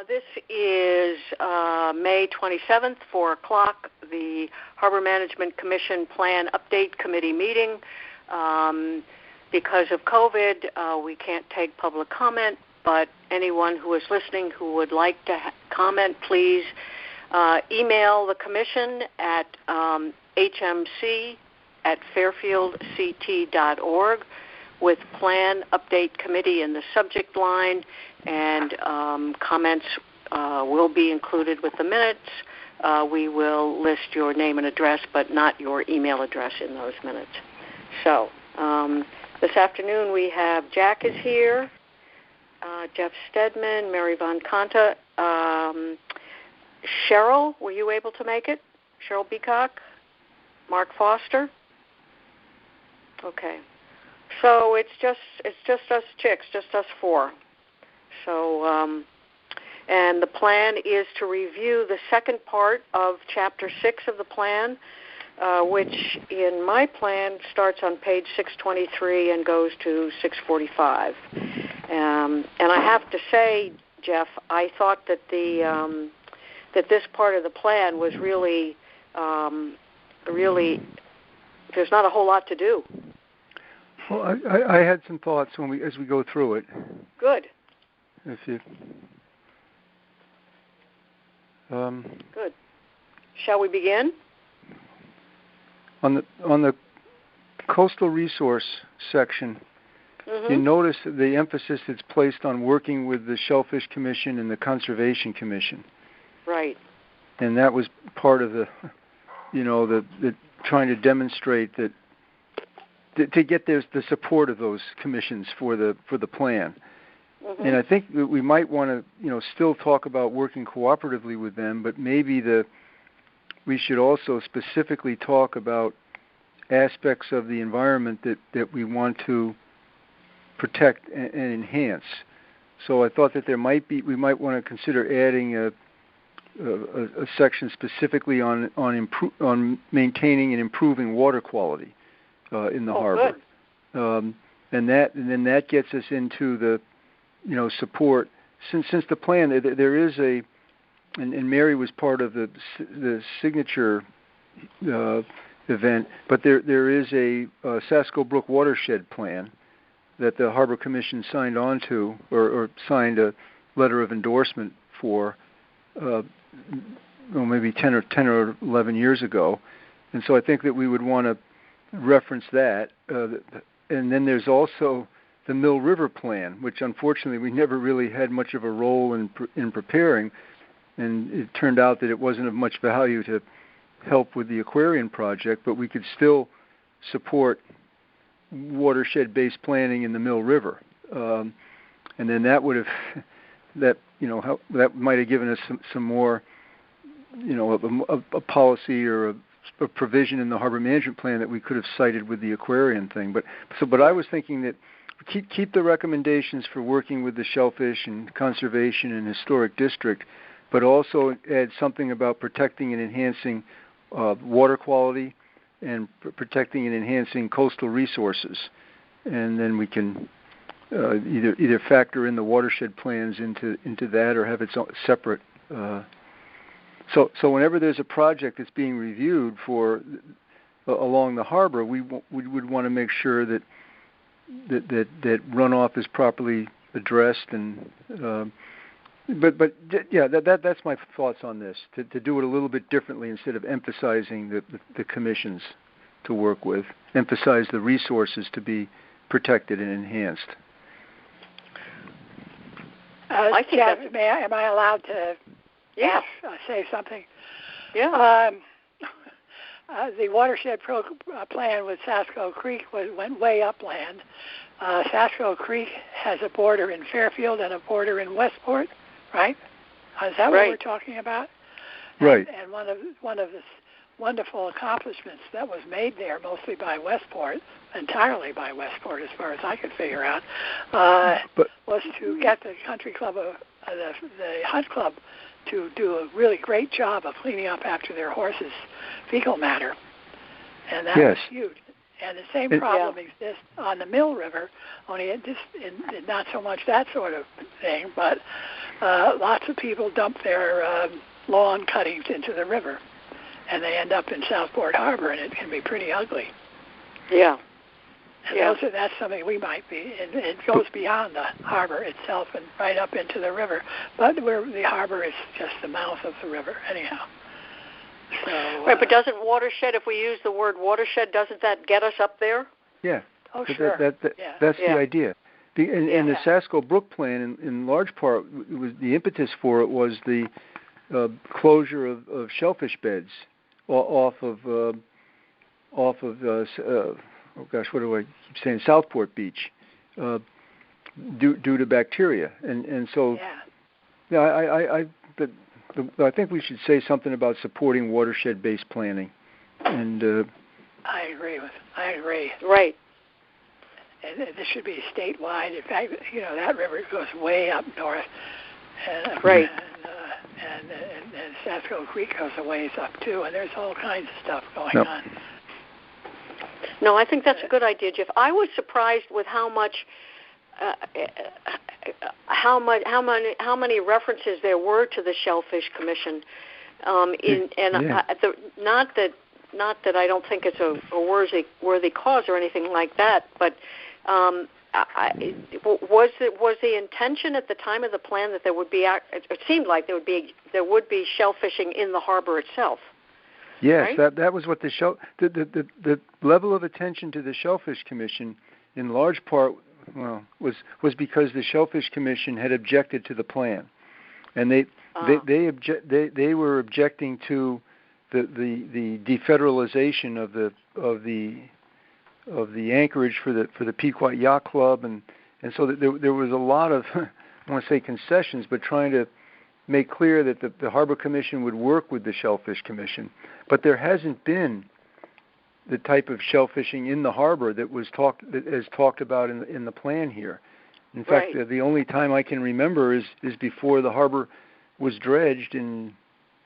This is May 27th, 4 o'clock, the Harbor Management Commission Plan Update Committee meeting. Because of COVID, we can't take public comment, but anyone who is listening who would like to comment, please email the commission at hmc@fairfieldct.org with Plan Update Committee in the subject line, and comments will be included with the minutes. We will list your name and address, but not your email address in those minutes. So this afternoon we have Jack is here, Jeff Stedman, Mary Von Conta. Cheryl, were you able to make it? Cheryl Beacock? Mark Foster? Okay. So it's just us chicks, just us four. So, and the plan is to review the second part of Chapter 6 of the plan, which in my plan starts on page 623 and goes to 645. And I have to say, Jeff, I thought that that this part of the plan was really, there's not a whole lot to do. Well, I had some thoughts as we go through it. Good. If you. Good. Shall we begin? On the coastal resource section, you notice the emphasis that's placed on working with the Shellfish Commission and the Conservation Commission. Right. And that was part of the trying to demonstrate that to get the support of those commissions for the plan. And I think that we might want to still talk about working cooperatively with them, but maybe we should also specifically talk about aspects of the environment that we want to protect and enhance. So I thought that we might want to consider adding a section specifically on maintaining and improving water quality in the harbor. And then that gets us into the support. Since the plan, there is and Mary was part of the signature event, but there is a Sasko Brook watershed plan that the Harbor Commission signed on to, or signed a letter of endorsement for, maybe 10 or 11 years ago. And so I think that we would want to reference that. And then there's also the Mill River plan, which unfortunately we never really had much of a role in preparing. And it turned out that it wasn't of much value to help with the aquarium project, but we could still support watershed-based planning in the Mill River. And then that would have, that might have given us some more, a policy or a provision in the harbor management plan that we could have cited with the aquarium thing. But I was thinking that keep the recommendations for working with the Shellfish and Conservation and Historic District, but also add something about protecting and enhancing water quality and protecting and enhancing coastal resources. And then we can either factor in the watershed plans into that, or have its own separate. So whenever there's a project that's being reviewed for along the harbor, we would want to make sure that runoff is properly addressed. And that's my thoughts on this. To do it a little bit differently, instead of emphasizing the commissions to work with, emphasize the resources to be protected and enhanced. I think Jeff, am I allowed to say something? Yeah. The watershed plan with Sasko Creek went way upland. Sasko Creek has a border in Fairfield and a border in Westport, right? Is that what we're talking about? Right. And one of the wonderful accomplishments that was made there, mostly by Westport, entirely by Westport as far as I could figure out, was to get the country club, the hunt club, to do a really great job of cleaning up after their horses' fecal matter. And that was huge. And the same problem exists on the Mill River, only not so much that sort of thing, but lots of people dump their lawn cuttings into the river, and they end up in Southport Harbor, and it can be pretty ugly. Yeah. And that's something we might be, and it goes beyond the harbor itself and right up into the river, but where the harbor is just the mouth of the river anyhow. So, right, but doesn't watershed, if we use the word watershed, doesn't that get us up there? Yeah. Oh, sure. That's the idea. And the Sasko Brook Plan, in large part, was the impetus for it was the closure of shellfish beds off of what do I keep saying? Southport Beach, due to bacteria, and so I think we should say something about supporting watershed-based planning, and I agree. Right. And this should be statewide. In fact, that river goes way up north, and, right. And Sasko Creek goes a ways up too, and there's all kinds of stuff going on. No, I think that's a good idea, Jeff. I was surprised with how many references there were to the Shellfish Commission. Not that I don't think it's a worthy cause or anything like that, but was the intention at the time of the plan that there would be? It seemed like there would be shellfishing in the harbor itself. Yes, right? that was what the level of attention to the Shellfish Commission, in large part, was because the Shellfish Commission had objected to the plan, and they were objecting to the defederalization of the anchorage for the Pequot Yacht Club, and so there was a lot of I want to say concessions, but trying to make clear that the Harbor Commission would work with the Shellfish Commission. But there hasn't been the type of shellfishing in the harbor that is talked about in the plan here. In fact, the only time I can remember is before the harbor was dredged in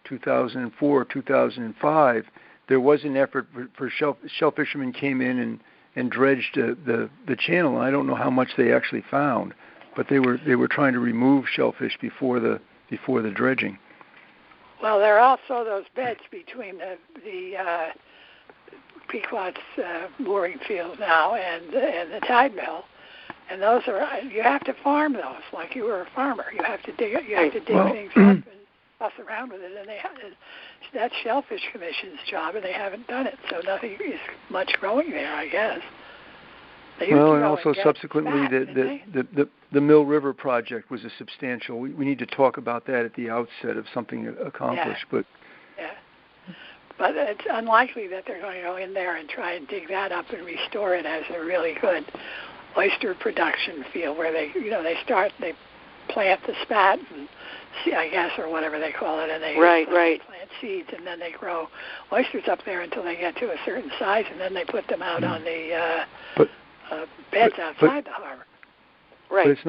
2004, 2005. There was an effort for shellfishermen came in and dredged the channel. And I don't know how much they actually found, but they were trying to remove shellfish before the dredging. Well, there are also those beds between the Pequot's mooring field now and the tide mill, and those you have to farm those like you were a farmer. You have to dig things up and fuss around with it, and that's Shellfish Commission's job, and they haven't done it, so nothing is much growing there, I guess. And also subsequently, the Mill River project was a substantial. We need to talk about that at the outset of something accomplished. But it's unlikely that they're going to go in there and try and dig that up and restore it as a really good oyster production field where they plant the spat and I guess, or whatever they call it, and they plant seeds, and then they grow oysters up there until they get to a certain size, and then they put them out on the beds outside the harbor. Right. But it's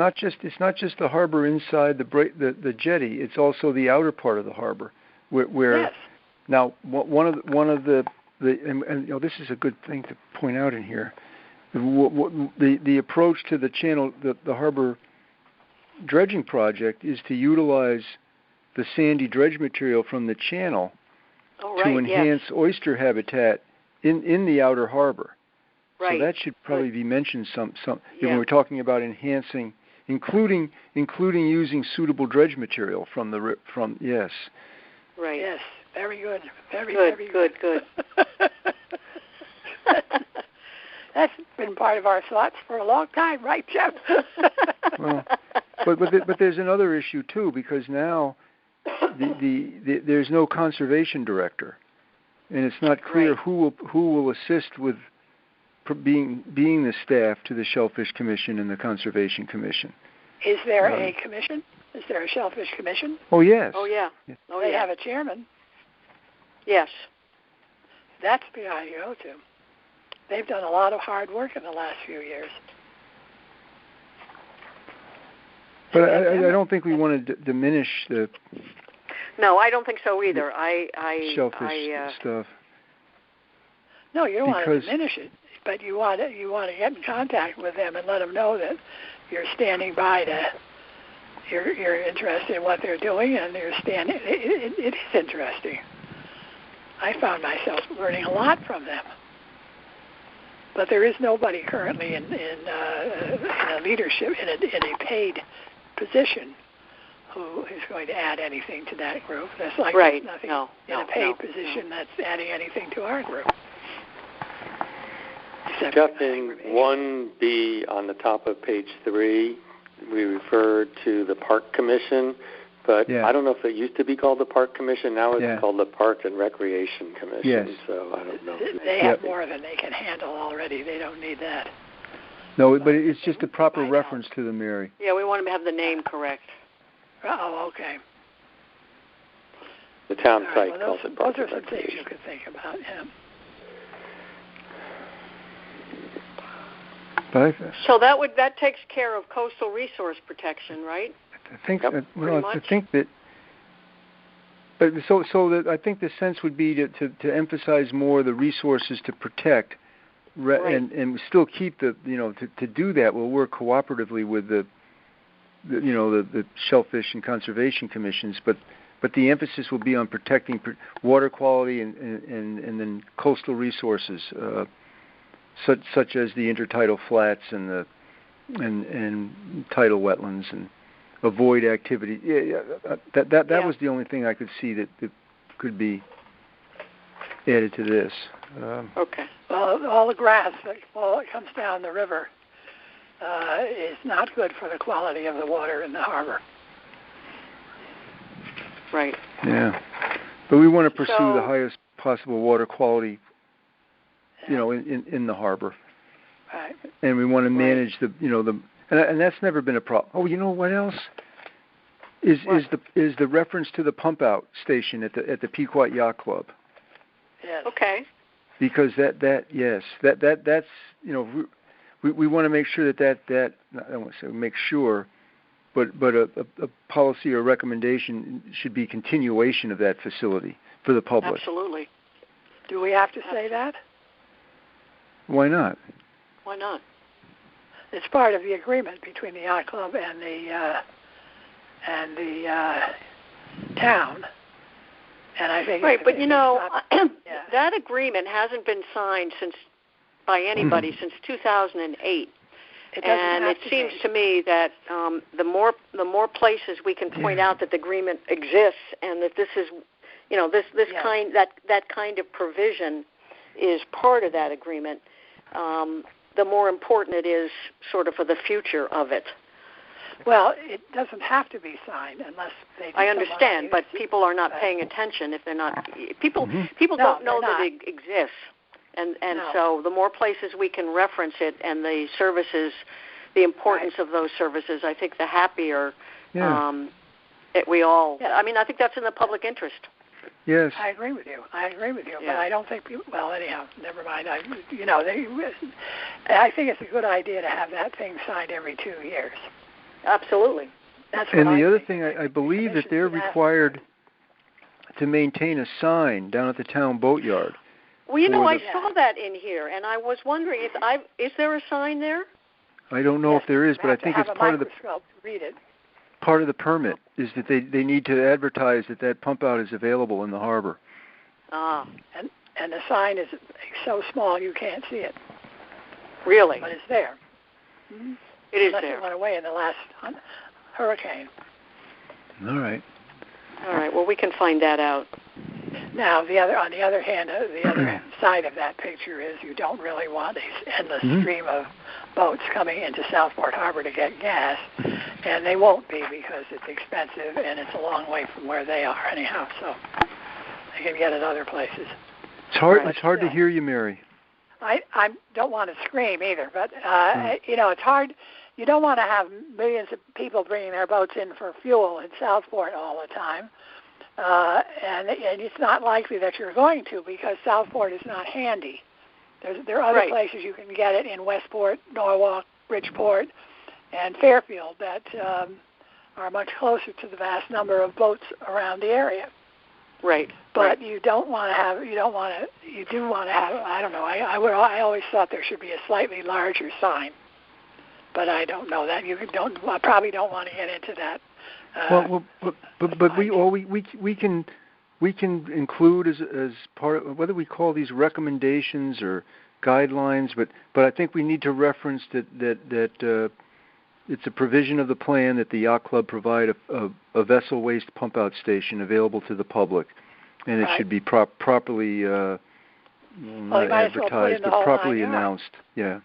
not just the harbor inside the jetty. It's also the outer part of the harbor, where now one of the this is a good thing to point out in here. The approach to the channel, the harbor dredging project, is to utilize the sandy dredge material from the channel to enhance oyster habitat in the outer harbor. Right. So that should probably be mentioned when we're talking about enhancing, including using suitable dredge material from yes. Right. Yes. Very good. Very good. That's been part of our thoughts for a long time, right, Jeff? Well, but there's another issue too, because now there's no conservation director, and it's not clear who will assist with being the staff to the Shellfish Commission and the Conservation Commission. Is there a commission? Is there a Shellfish Commission? Oh yes. Oh yeah. They have a chairman. Yes. That's the guy you go to. They've done a lot of hard work in the last few years. But I don't think we want to diminish the. No, I don't think so either. Shellfish stuff. No, you don't want to diminish it. but you want to get in contact with them and let them know that you're standing by to. You're interested in what they're doing, and you're standing. It is interesting. I found myself learning a lot from them. But there is nobody currently in a leadership in a paid position who is going to add anything to that group. There's nothing in a paid position that's adding anything to our group. Jeff, in 1B on the top of page 3, we refer to the Park Commission, but I don't know if it used to be called the Park Commission. Now it's called the Park and Recreation Commission. Yes. So I don't know. They have more than they can handle already. They don't need that. No, but it's just a proper reference to them, Mary. Yeah, we want to have the name correct. Oh, okay. The town site calls it Park Those are and some things Recreation. you could think about, So that takes care of coastal resource protection, right? I think I think that. But I think the sense would be to emphasize more the resources to protect, and still keep the to do that. We'll work cooperatively with the Shellfish and Conservation Commissions, but the emphasis will be on protecting water quality and then coastal resources. Such as the intertidal flats and tidal wetlands, and avoid activity. That was the only thing I could see that could be added to this. Okay. Well, all the grass that comes down the river is not good for the quality of the water in the harbor. Right. Yeah, but we want to pursue the highest possible water quality. In the harbor, right. And we want to manage and that's never been a problem. Oh, you know what else is the reference to the pump out station at the Pequot Yacht Club? Yes. Okay. Because that's we want to make sure that I don't want to say make sure, but a policy or recommendation should be continuation of that facility for the public. Absolutely. Do we have to say that? Why not? Why not? It's part of the agreement between the yacht club and the town, and I think but that agreement hasn't been signed by anybody since 2008. And it seems to me that the more places we can point out that the agreement exists and that this is, that kind of provision is part of that agreement, the more important it is sort of for the future of it. Well, it doesn't have to be signed unless they do. I understand, but people are not paying attention if they're not. People don't know that it exists, and so the more places we can reference it and the services, the importance of those services, I think the happier that we all. I mean, I think that's in the public interest. Yes. I agree with you. But I don't think people. Well, anyhow, never mind. I think it's a good idea to have that thing signed every 2 years. Absolutely. That's what and the other thing, I believe that they're required to maintain a sign down at the town boatyard. Well, I saw that in here, and I was wondering is there a sign there? I don't know if there is, but I think it's part of the. To read it. Part of the permit is that they need to advertise that pump out is available in the harbor. Ah. And the sign is so small you can't see it. Really? But it's there. Mm-hmm. It is Unless there. it went away in the last hurricane. All right. Well, we can find that out. Now, on the other hand, the other side of that picture is you don't really want this endless stream of boats coming into Southport Harbor to get gas, and they won't be because it's expensive and it's a long way from where they are anyhow, so they can get it other places. It's hard to hear you, Mary. I don't want to scream either, but, it's hard. You don't want to have millions of people bringing their boats in for fuel in Southport all the time. And it's not likely that you're going to because Southport is not handy. There are other places you can get it in Westport, Norwalk, Bridgeport, and Fairfield that are much closer to the vast number of boats around the area. Right. But you don't want to have. You do want to have. I don't know. I always thought there should be a slightly larger sign, but I don't know that. I probably don't want to get into that. But we can include as part of, whether we call these recommendations or guidelines, but I think we need to reference that it's a provision of the plan that the yacht club provide a vessel waste pump out station available to the public, and it should be properly not advertised, but properly announced. Yeah.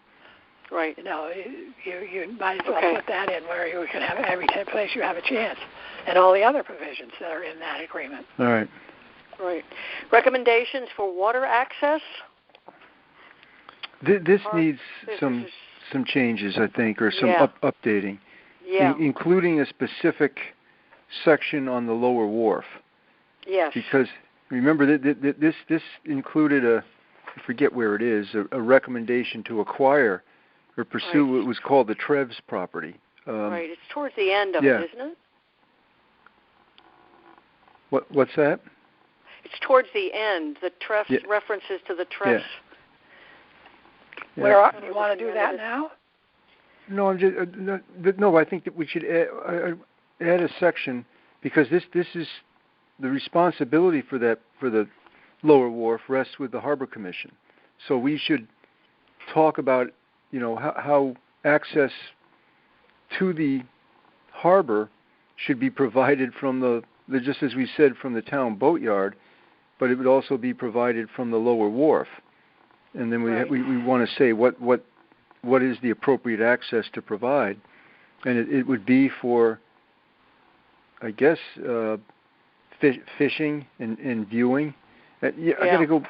Right. You might as well put that in where you can have every place you have a chance, and all the other provisions that are in that agreement. All right. Right. Recommendations for water access. This needs some changes, I think, or some updating, including a specific section on the lower wharf. Yes. Because remember that this included I forget where it is, a recommendation to acquire or pursue what was called the Trev's property. Right. It's towards the end of it, isn't it? What's that? It's towards the end. The Trev's references to the Trev's. Yeah. You want to do that now? No, I'm just no. I think that we should add a section, because this is the responsibility for the lower wharf rests with the Harbor Commission. So we should talk about how access to the harbor should be provided from just as we said, from the town boatyard, but it would also be provided from the lower wharf. And then we want to say what is the appropriate access to provide, and it would be for, I guess, fishing and viewing. I got to go.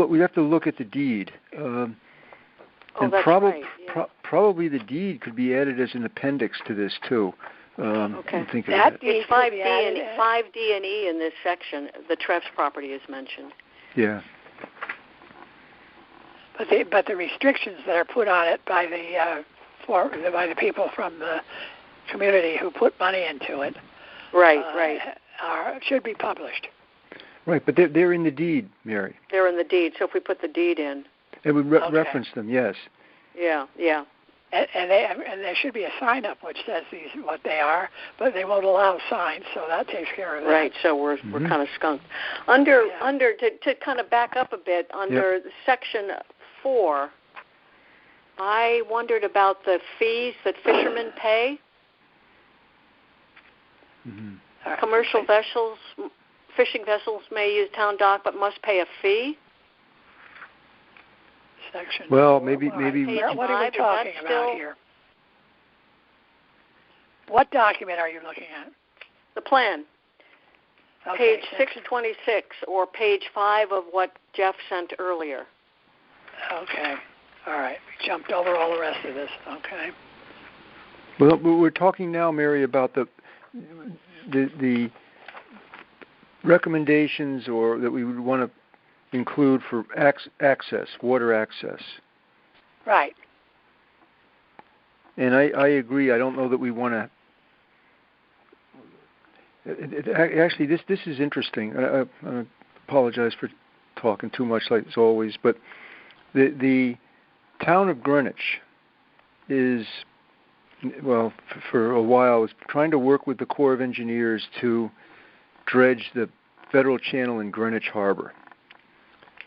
We have to look at the deed, and probably the deed could be added as an appendix to this too. Think of that. It's 5D and E in this section. The Trev's property is mentioned. Yeah. But the restrictions that are put on it by the people from the community who put money into it, should be published. Right, but they're in the deed, Mary. They're in the deed. So if we put the deed in, it would reference them. Yes. Yeah. And there should be a sign up which says what they are, but they won't allow signs, so that takes care of that. Right. So we're kind of skunked. Under to kind of back up a bit, under Section 4, I wondered about the fees that fishermen pay. Mm-hmm. Commercial fishing vessels may use town dock, but must pay a fee. Section 4. What are we talking about here? What document are you looking at? The plan. Page 626 or page 5 of what Jeff sent earlier. Okay. All right. We jumped over all the rest of this. Okay. Well, we're talking now, Mary, about the recommendations or that we would want to include for access, water access. Right. And I agree. I don't know that we want to. Actually, this is interesting. I apologize for talking too much, like as always, but the town of Greenwich is, for a while, was trying to work with the Corps of Engineers to dredge the Federal Channel in Greenwich Harbor.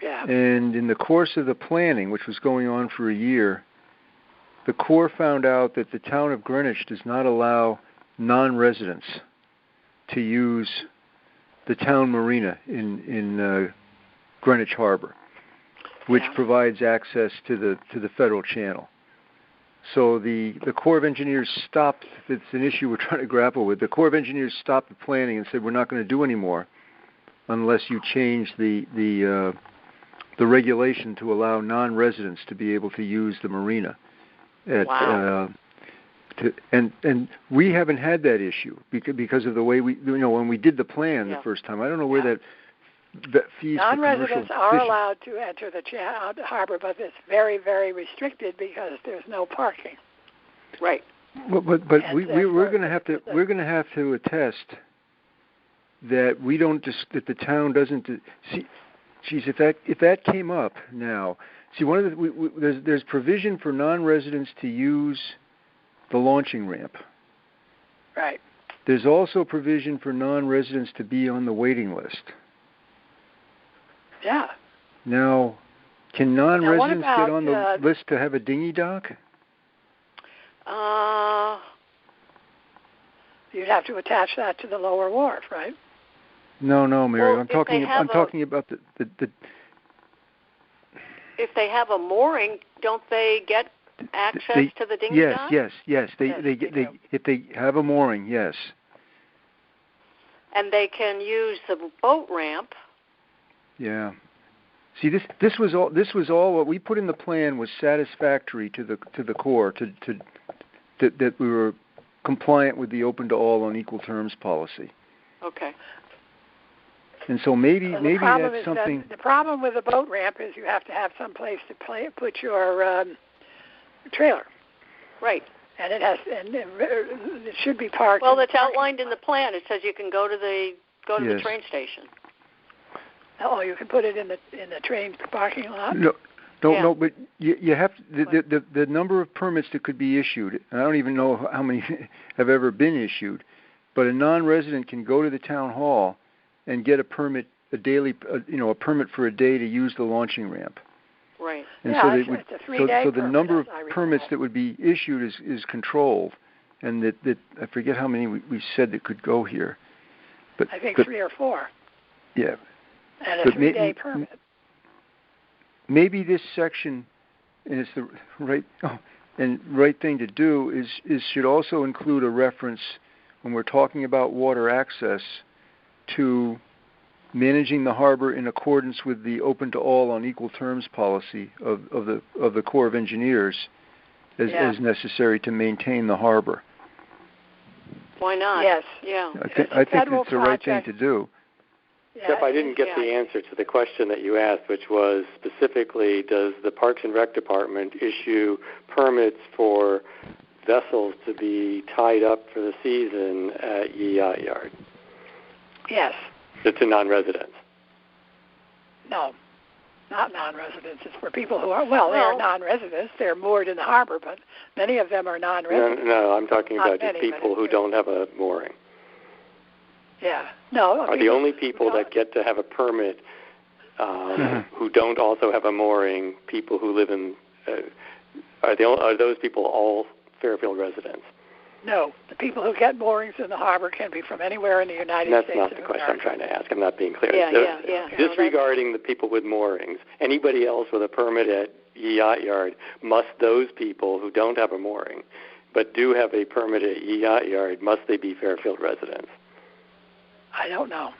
Yeah. And in the course of the planning, which was going on for a year, the Corps found out that the town of Greenwich does not allow non-residents to use the town marina in Greenwich Harbor, which provides access to the Federal Channel. So the Corps of Engineers stopped. It's an issue we're trying to grapple with. The Corps of Engineers stopped the planning and said, we're not going to do any more unless you change the regulation to allow non-residents to be able to use the marina. And we haven't had that issue because of the way when we did the plan the first time. I don't know where that fees. Non-residents are allowed to enter the harbor, but it's very, very restricted because there's no parking. Right. But we're going to have to attest that we don't that the town doesn't see. Geez, if that came up now, see, one of the there's provision for non-residents to use the launching ramp. Right. There's also provision for non-residents to be on the waiting list. Yeah. Now, can non-residents get on the list to have a dinghy dock? You'd have to attach that to the lower wharf, right? No, Mary. Well, I'm talking about the. If they have a mooring, don't they get access to the dinghy dock? Yes. If they have a mooring, yes. And they can use the boat ramp. Yeah. See, this was all what we put in the plan was satisfactory to the Corps that we were compliant with the open to all on equal terms policy. Okay. And so maybe that's something. The problem with the boat ramp is you have to have some place to put your trailer. Right. And it should be parked. Well, it's outlined in the plan. It says you can go to the train station. Oh, you can put it in the train parking lot. No, but you have the number of permits that could be issued. I don't even know how many have ever been issued, but a non-resident can go to the town hall and get a permit, a permit for a day to use the launching ramp. Right. And it's a 3-day so the permit, number of permits that would be issued is controlled, and that I forget how many we said that could go here. But I think 3 or 4. Yeah. And a 3-day permit. Maybe this section, and it's the right thing to do is should also include a reference when we're talking about water access to managing the harbor in accordance with the open to all on equal terms policy of the Corps of Engineers as necessary to maintain the harbor. Why not? Yes. Yeah. I think it's the right thing to do. Except I didn't get the answer to the question that you asked, which was specifically, does the Parks and Rec Department issue permits for vessels to be tied up for the season at Yacht Yard? Yes. To non-residents? No, not non-residents. It's for people who are, they are non-residents. They're moored in the harbor, but many of them are non-residents. No, I'm talking about just people who don't have a mooring. Yeah. No. Are the only people that get to have a permit who don't also have a mooring people who live in? Are those people all Fairfield residents? No. The people who get moorings in the harbor can be from anywhere in the United States. That's not the question I'm trying to ask. I'm not being clear. Yeah. Disregarding the people with moorings, anybody else with a permit at Yacht Yard, must those people who don't have a mooring but do have a permit at Yacht Yard, must they be Fairfield residents? I don't know.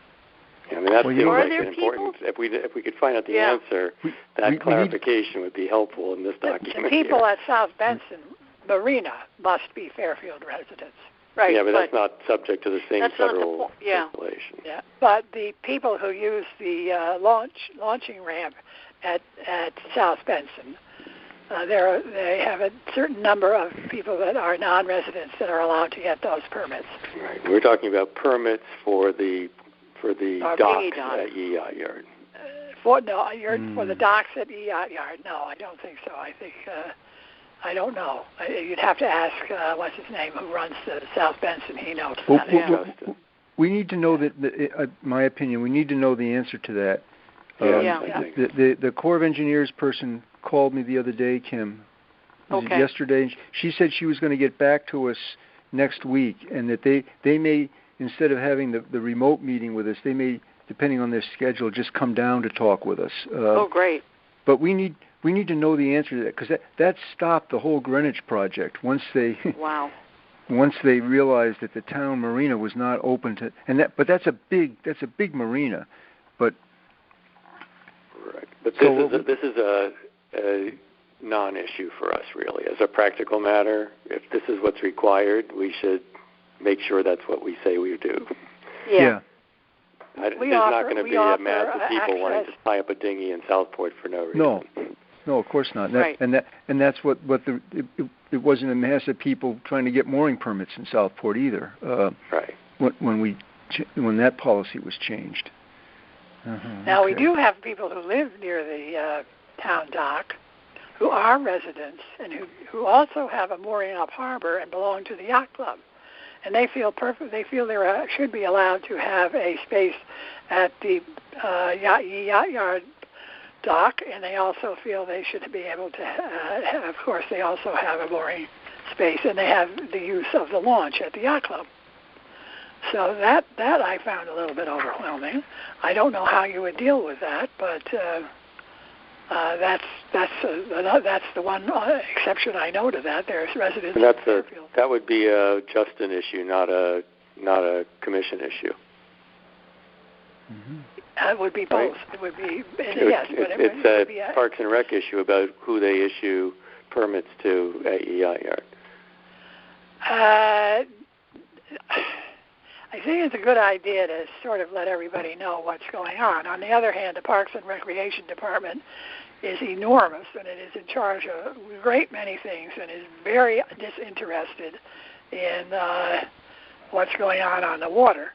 I mean, that seems like an important. If we could find out the answer, that clarification would be helpful in this document. The people at South Benson Marina must be Fairfield residents. Right. Yeah, but that's not subject to the same federal regulation. Yeah, but the people who use the launching ramp at South Benson, they have a certain number of people that are non-residents that are allowed to get those permits. Right. We're talking about permits for the docks at Yacht Yard. For the docks at Yacht Yard. No, I don't think so. I think I don't know. You'd have to ask what's his name who runs the South Benson. He knows. We need to know that. My opinion. We need to know the answer to that. The Corps of Engineers person called me the other day, Kim. Yesterday. She said she was going to get back to us next week, and that they may, instead of having the remote meeting with us, they may, depending on their schedule, just come down to talk with us. Great. But we need to know the answer to that, because that stopped the whole Greenwich project once they once they realized that the town marina was not open to, but that's a big marina, but. Right. But this is a non-issue for us, really. As a practical matter, if this is what's required, we should make sure that's what we say we do. Yeah. There's not going to be a mass of people wanting to tie up a dinghy in Southport for no reason. No, of course not. Right. And that's what it wasn't a mass of people trying to get mooring permits in Southport either. Right. When we policy was changed. Now, we do have people who live near the town dock who are residents and who also have a mooring up harbor and belong to the yacht club. And they feel they should be allowed to have a space at the yacht yard dock, and they also feel they should be able to have, of course, they also have a mooring space, and they have the use of the launch at the yacht club. So that I found a little bit overwhelming. I don't know how you would deal with that, but that's the one exception I know to that. There's residents. That would be just an issue, not a commission issue. Mm-hmm. It would be both. Right? It would be it's a Parks and Rec issue about who they issue permits to at Yacht Yard. I think it's a good idea to sort of let everybody know what's going on. On the other hand, the Parks and Recreation Department is enormous, and it is in charge of a great many things and is very disinterested in what's going on the water,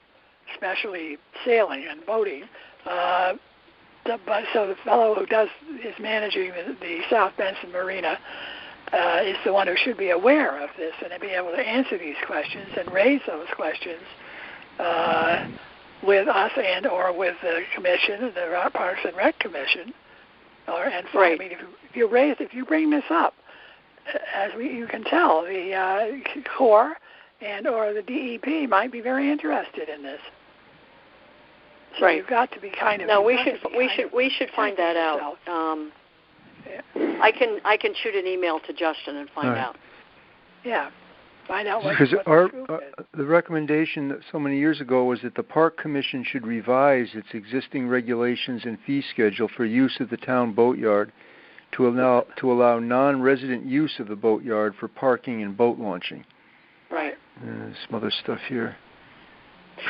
especially sailing and boating. So the fellow who is managing the South Benson Marina is the one who should be aware of this and be able to answer these questions and raise those questions with us and or with the commission, the Parks and Rec Commission, right. I mean, if you bring this up, as you can tell, the Corps and or the DEP might be very interested in this. So right. You've got to be kind of. No, we should find that out. I can shoot an email to Justin and find out. Yeah. Find out what the recommendation so many years ago was that the Park Commission should revise its existing regulations and fee schedule for use of the town boatyard to allow non-resident use of the boatyard for parking and boat launching. Right. Some other stuff here.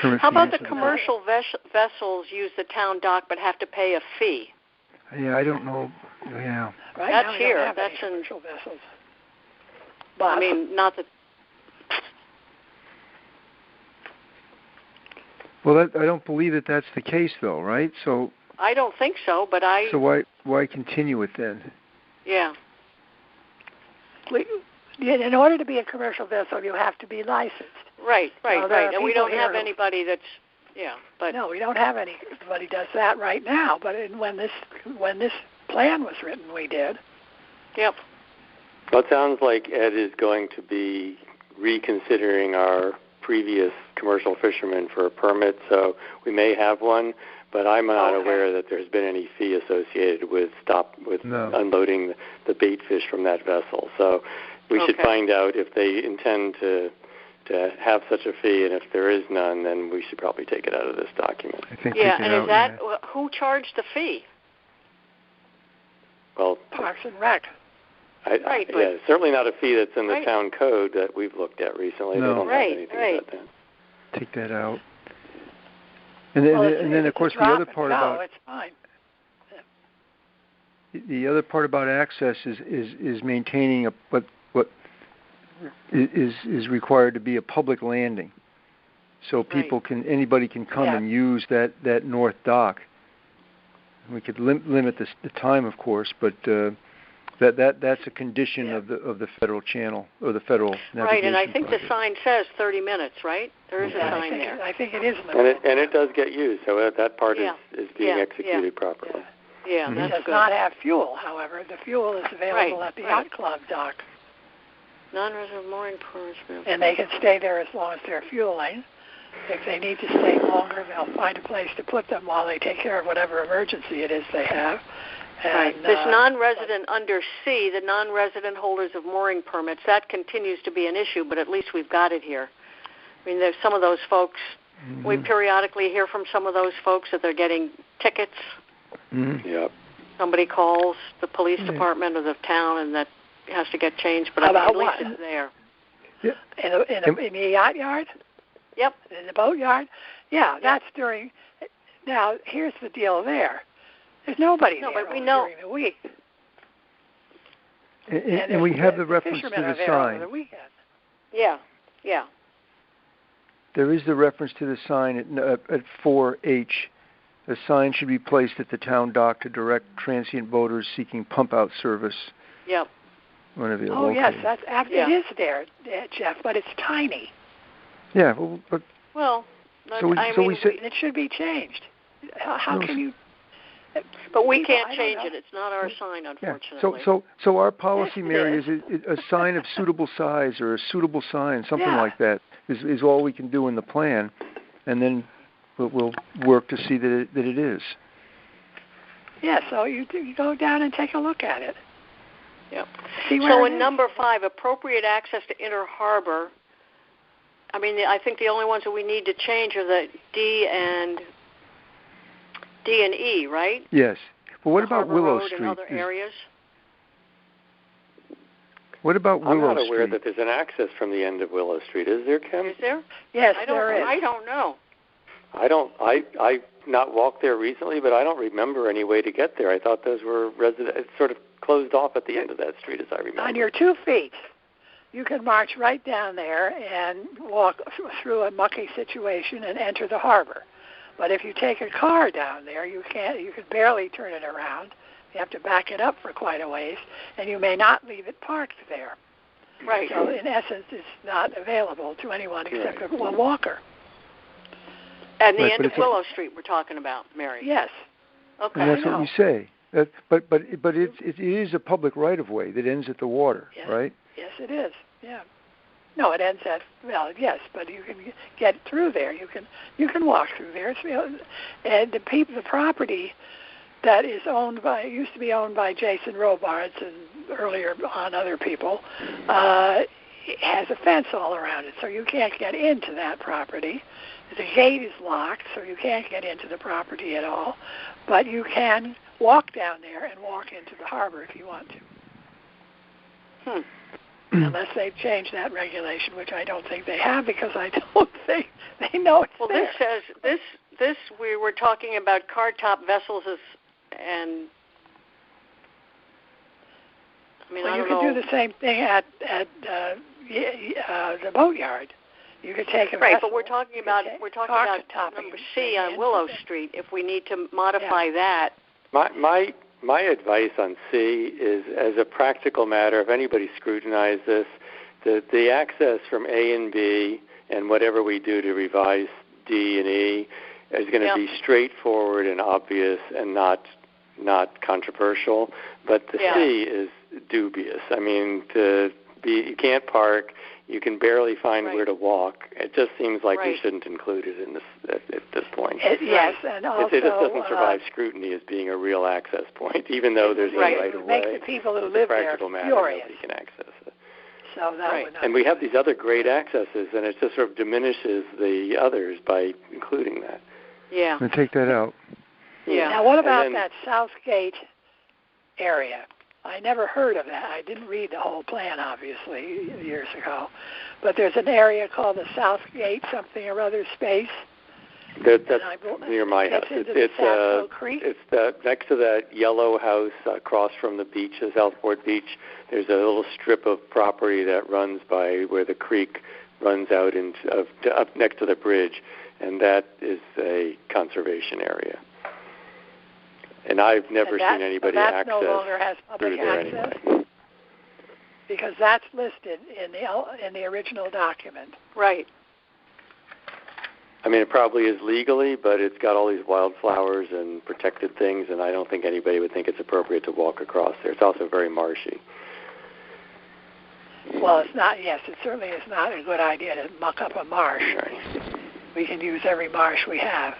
How about the commercial vessels use the town dock but have to pay a fee? Yeah, I don't know. Yeah. Right that's now here. That's in commercial vessels. But I mean, not that. Well, I don't believe that that's the case, though, right? So I don't think so, but So why continue it then? Yeah. In order to be a commercial vessel, you have to be licensed. Right. And we don't have anybody that's but no, we don't have anybody does that right now. But when this plan was written, we did. Yep. Well, it sounds like Ed is going to be reconsidering our previous commercial fishermen for a permit, so we may have one, but I'm not aware that there's been any fee associated with unloading the bait fish from that vessel. So we should find out if they intend to have such a fee, and if there is none, then we should probably take it out of this document. I think and is that who charged the fee? Well, Parks and Rec. Certainly not a fee that's in the town code that we've looked at recently. No. They don't have anything about that. Take that out. And then of course, the other part about it's fine. The other part about access is maintaining what is required to be a public landing, so anybody can come and use that north dock. We could limit the time, of course, but that's a condition of the federal channel or the federal navigation Right, and I think project. the sign says 30 minutes, right? There is a sign there. I think it is limited. And it does get used, so that part is being executed properly. Yeah, It that's does good. not have fuel, however. The fuel is available at the yacht club dock. Non-resident mooring permits. And they can stay there as long as they're fueling. If they need to stay longer, they'll find a place to put them while they take care of whatever emergency it is they have. And, This non-resident under C, the non-resident holders of mooring permits, that continues to be an issue, but at least we've got it here. I mean, there's some of those folks, we periodically hear from some of those folks that they're getting tickets. Mm-hmm. Yep. Somebody calls the police department or the town, and that has to get changed, but at least it's there. Yeah. In the yacht yard? Yep. In the boat yard? Yeah, that's during... Now, here's the deal there. There's nobody there during the week. And we have the reference to the sign. Over the weekend. Yeah. there is the reference to the sign at 4H. A sign should be placed at the town dock to direct transient boaters seeking pump-out service. Yep. Whenever you're located. Yes, it is there, Jeff, but it's tiny. Yeah, it should be changed. How can you? But we can't change it. It's not our sign, unfortunately. Yeah. So our policy, Mary, is a sign of suitable size or a suitable sign, something like that, is all we can do in the plan, and then we'll work to see that it is. Yeah. So you go down and take a look at it. Yep. So in number 5, appropriate access to inner harbor. I mean, I think the only ones that we need to change are the D and E, right? Yes. Well, what about Willow Road Street? And other areas? What about Willow Street? I'm not aware that there's an access from the end of Willow Street. Is there, Kim? Is there? Yes, there is. I don't know. I've not walked there recently, but I don't remember any way to get there. I thought those were it's sort of closed off at the end of that street, as I remember. On your 2 feet, you can march right down there and walk through a mucky situation and enter the harbor. But if you take a car down there, you can barely turn it around. You have to back it up for quite a ways, and you may not leave it parked there. Right. So in essence, it's not available to anyone except a walker. And the end of Willow Street we're talking about, Mary. Yes. Okay. And that's what you say. But it is a public right-of-way that ends at the water, right? Yes, it is. Yeah. No, it ends at yes, but you can get through there. You can walk through there. And the property that is used to be owned by Jason Robards and earlier on other people, has a fence all around it, so you can't get into that property. The gate is locked, so you can't get into the property at all, but you can walk down there and walk into the harbor if you want to. Unless they've changed that regulation, which I don't think they have, because I don't think they know it's there. This says this we were talking about car top vessels and I mean, you could do the same thing at the boatyard. You could take a right, vessel, but we're talking about number C on Willow Street. If we need to modify that, my advice on C is, as a practical matter, if anybody scrutinized this, the access from A and B and whatever we do to revise D and E is going to be straightforward and obvious and not controversial. But the C is dubious. I mean, you can't park. You can barely find where to walk. It just seems like we shouldn't include it in this at this point. Yes, and also it just doesn't survive scrutiny as being a real access point, even though there's a right of way. It makes the people who live there matter, furious. Nobody can access it. So that would not and we have these other great accesses, and it just sort of diminishes the others by including that. Yeah. And take that out. Yeah. Now, what about that South Gate area? I never heard of that. I didn't read the whole plan, obviously, years ago. But there's an area called the South Gate something or other space. That's near my house. It's next to that yellow house across from the beach, the Southport Beach. There's a little strip of property that runs by where the creek runs out up next to the bridge, and that is a conservation area. And I've never seen anybody access no longer has public access anyway. Because that's listed in the original document. Right. I mean, it probably is legally, but it's got all these wildflowers and protected things, and I don't think anybody would think it's appropriate to walk across there. It's also very marshy. Well, it's not. Yes, it certainly is not a good idea to muck up a marsh. Right. We can use every marsh we have.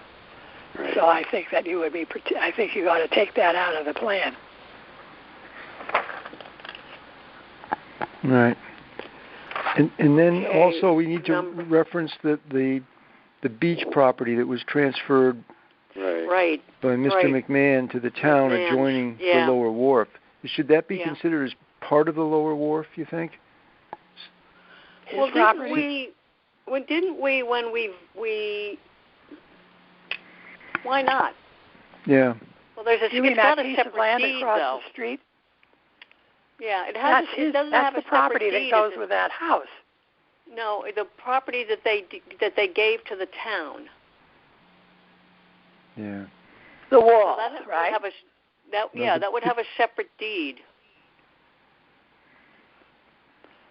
Right. So I think that I think you ought to take that out of the plan. Right. And then also we need to reference the beach property that was transferred by Mr. McMahon to the town adjoining the lower wharf. Should that be considered as part of the lower wharf, you think? Well, didn't we when we why not? Yeah. Well, it's got a separate land deed, across though. the street. Yeah, it has. It doesn't have a the property separate deed, that goes with that house. No, the property that they gave to the town. Yeah. The wall, so that right? That would have a separate deed.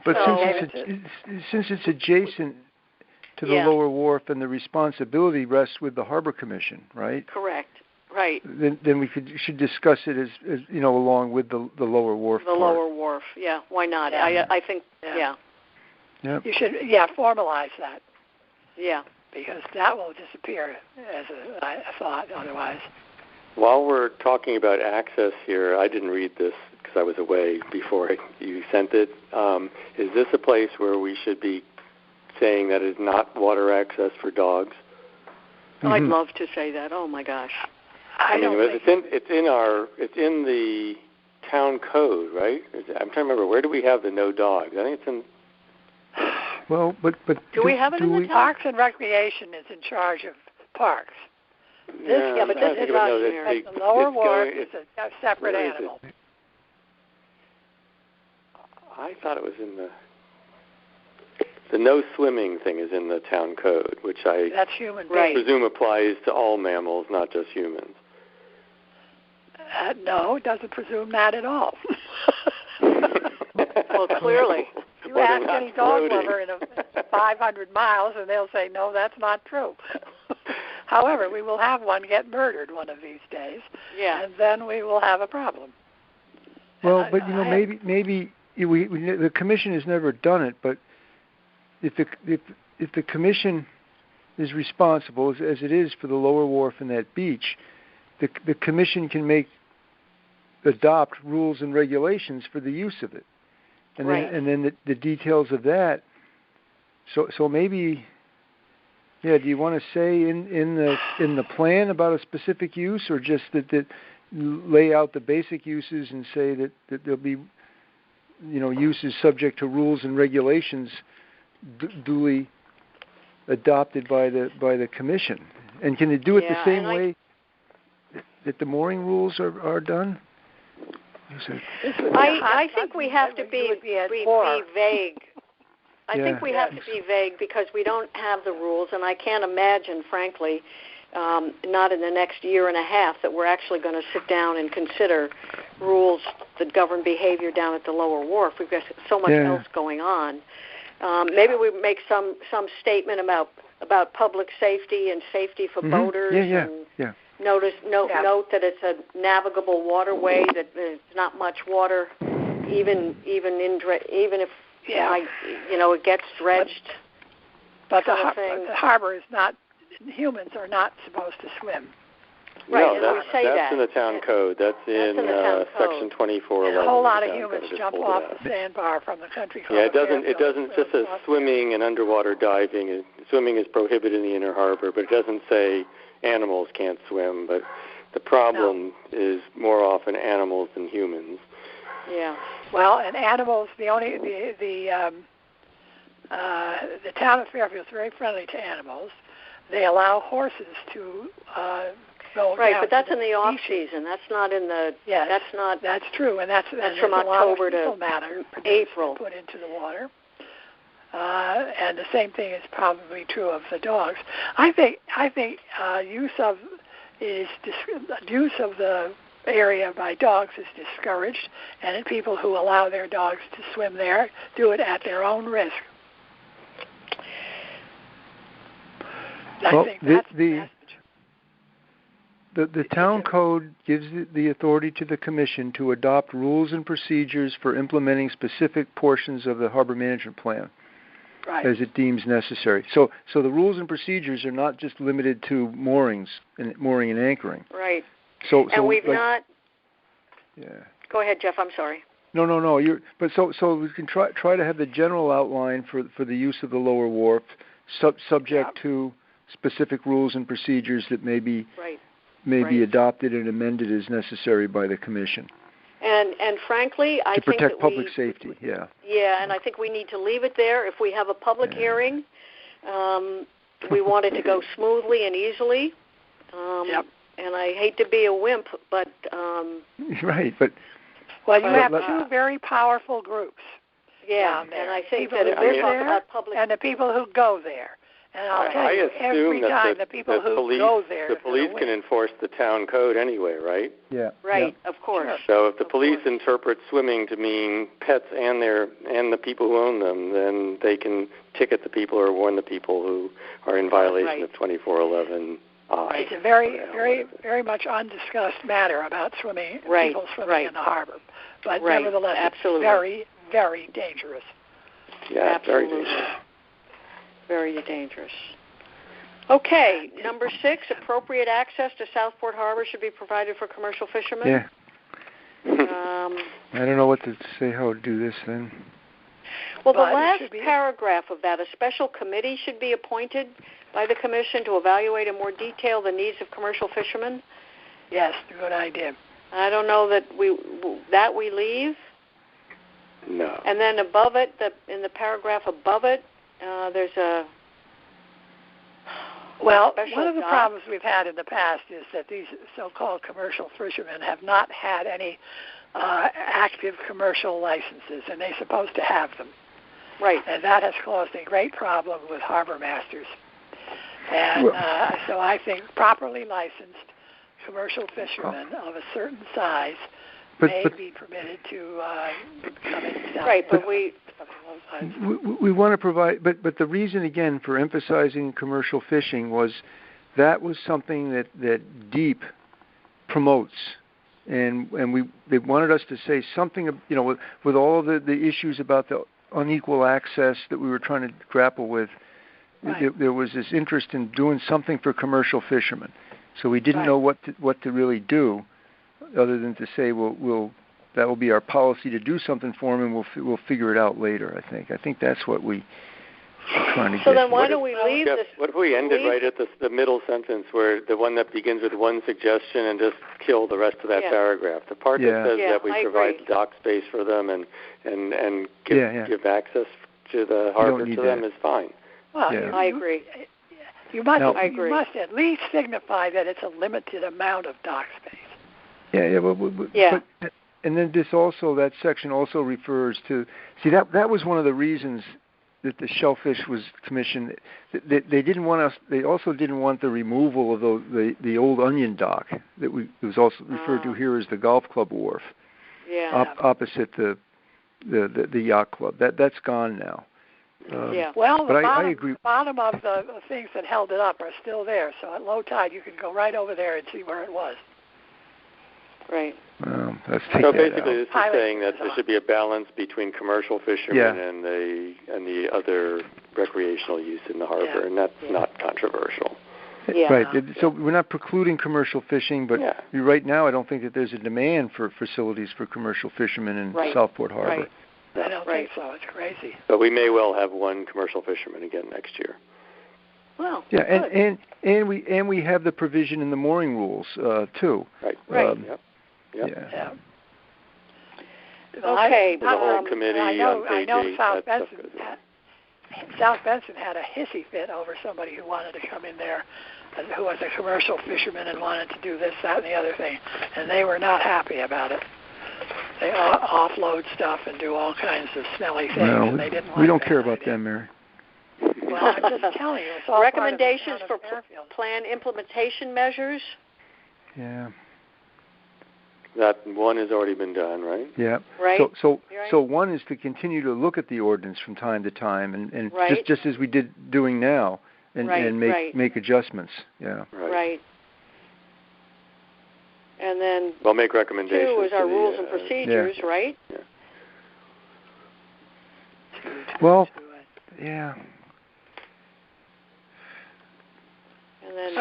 But since it's adjacent to the lower wharf and the responsibility rests with the Harbor Commission, right? Correct. Right. Then we should discuss it as along with the lower wharf. The lower wharf. Yeah. Why not? Yeah. I think. Yeah. Yep. You should formalize that. Yeah. Because that will disappear as a thought otherwise. While we're talking about access here, I didn't read this because I was away before you sent it. Is this a place where we should be saying that is not water access for dogs? Mm-hmm. I'd love to say that. Oh my gosh. It's in the town code, right? I'm trying to remember, where do we have the no dogs? I think it's in. Well, but do we have it in the town? Parks and Recreation is in charge of parks. But this is not the lower wharf is a separate animal. I thought it was in the no swimming thing is in the town code, which that's human beings. Presume applies to all mammals, not just humans. No, it doesn't presume that at all. Well, clearly. You ask any dog lover in 500 miles, and they'll say, no, that's not true. However, we will have one get murdered one of these days, and then we will have a problem. Well, but maybe the commission has never done it, but if the commission is responsible, as it is for the lower wharf and that beach, the commission can adopt rules and regulations for the use of it. And then the details of that. So maybe, do you want to say in the plan about a specific use, or just that lay out the basic uses and say that there'll be uses subject to rules and regulations duly adopted by the commission? And can they do it the same way that the mooring rules are done? I think we have to be vague. I think we have to be vague because we don't have the rules, and I can't imagine, frankly, not in the next year and a half, that we're actually going to sit down and consider rules that govern behavior down at the lower wharf. We've got so much else going on. Maybe we make some statement about public safety and safety for boaters. Note that it's a navigable waterway, that there's not much water, even if it gets dredged. But the harbor is not. Humans are not supposed to swim. Right, no, we say that's in the town code. That's in Section 2411. A whole lot of humans jump off the sandbar from the country club. Yeah, it doesn't just say swimming and underwater diving. Swimming is prohibited in the inner harbor, but it doesn't say animals can't swim. But the problem is more often animals than humans. Yeah. Well, and animals, the town of Fairfield is very friendly to animals. They allow horses to go right, down. But that's in the off season. That's not in the. Yes, that's not. That's true, and that's from October to April put into the water. And the same thing is probably true of the dogs. I think use of the area by dogs is discouraged, and people who allow their dogs to swim there do it at their own risk. I think that's the message. The town code gives the authority to the commission to adopt rules and procedures for implementing specific portions of the harbor management plan, as it deems necessary. So the rules and procedures are not just limited to mooring and anchoring. Right. So we've not. Yeah. Go ahead, Jeff. I'm sorry. No. So we can try to have the general outline for the use of the lower wharf, subject to specific rules and procedures that may be adopted and amended as necessary by the commission. And frankly, I think to protect public safety. Yeah. Yeah, and I think we need to leave it there. If we have a public hearing, we want it to go smoothly and easily. And I hate to be a wimp, but right, but well, you have two very powerful groups. down there. And I think people that who live there and the people who go there. And I'll tell you, every time the people who go there... The police can enforce the town code anyway, right? Yeah. Right, of course. Sure. So if the police interpret swimming to mean pets and the people who own them, then they can ticket the people or warn the people who are in violation of 2411. It's a very, very, very much undiscussed matter about swimming, people swimming in the harbor. But nevertheless, it's very, very dangerous. Yeah, absolutely. Very dangerous. Okay, number 6, appropriate access to Southport Harbor should be provided for commercial fishermen. Yeah. I don't know what to say how to do this then. Well, the last paragraph of that, a special committee should be appointed by the Commission to evaluate in more detail the needs of commercial fishermen. Yes, good idea. I don't know that we leave. No. And then above it, in the paragraph above it, there's a... Well, one of the problems we've had in the past is that these so-called commercial fishermen have not had any active commercial licenses, and they're supposed to have them. Right. And that has caused a great problem with harbor masters. And so I think properly licensed commercial fishermen of a certain size may be permitted to come in. Right, but we want to provide, but the reason again for emphasizing commercial fishing was that was something that DEEP promotes, and they wanted us to say something, with all of the issues about the unequal access that we were trying to grapple with. Right. There was this interest in doing something for commercial fishermen, so we didn't know what to really do, other than to say, that will be our policy to do something for them, and we'll figure it out later. I think that's what we are trying to get. So then why don't we leave this? What if we ended right at the middle sentence, where the one that begins with one suggestion, and just kill the rest of that paragraph? The part that says that we provide dock space for them and give access to the harbor to them is fine. Well, I agree. You must at least signify that it's a limited amount of dock space. But, and then that section also refers to, that was one of the reasons that the Shellfish Commission, they didn't want us, they also didn't want the removal of the old onion dock that was also referred to here as the golf club wharf, opposite the yacht club. That's gone now. Well, I agree. The bottom of the things that held it up are still there, so at low tide you can go right over there and see where it was. Right. Let's take so that basically, out. this is saying that there should be a balance between commercial fishermen and the other recreational use in the harbor, and that's not controversial. Right. So we're not precluding commercial fishing, but right now I don't think that there's a demand for facilities for commercial fishermen in Southport Harbor. Right. I don't think so. It's crazy. But we may well have one commercial fisherman again next year. Well, and we have the provision in the mooring rules too. Right. Okay. The whole committee on page 8. South Benson had a hissy fit over somebody who wanted to come in there, who was a commercial fisherman and wanted to do this, that, and the other thing, and they were not happy about it. They offload stuff and do all kinds of smelly things, and they didn't like we don't care about them, Mary. Well, I'm just telling you. It's all recommendations for plan implementation measures. Yeah. That one has already been done, right? Yeah. Right. So one is to continue to look at the ordinance from time to time, and just as we doing now, and make adjustments. Yeah. Right. And then we'll make recommendations. 2 is our rules and procedures, right? Yeah. Well, yeah. And then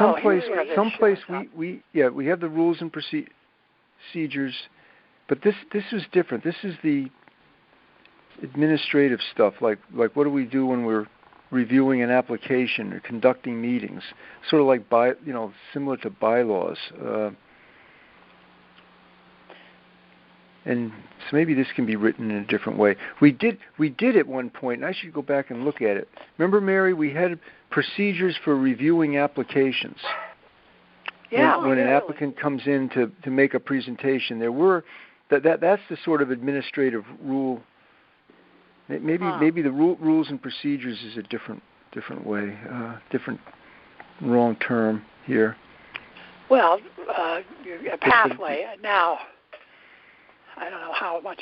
someplace we have the rules and procedures, but this was different. This is the administrative stuff, like what do we do when we're reviewing an application or conducting meetings, sort of like similar to bylaws. And so maybe this can be written in a different way. We did at one point, and I should go back and look at it. Remember, Mary, we had procedures for reviewing applications. Yeah. When an applicant comes in to make a presentation, there were that's the sort of administrative rule Maybe the rules and procedures is a different way, different wrong term here. Well, a pathway now. I don't know how much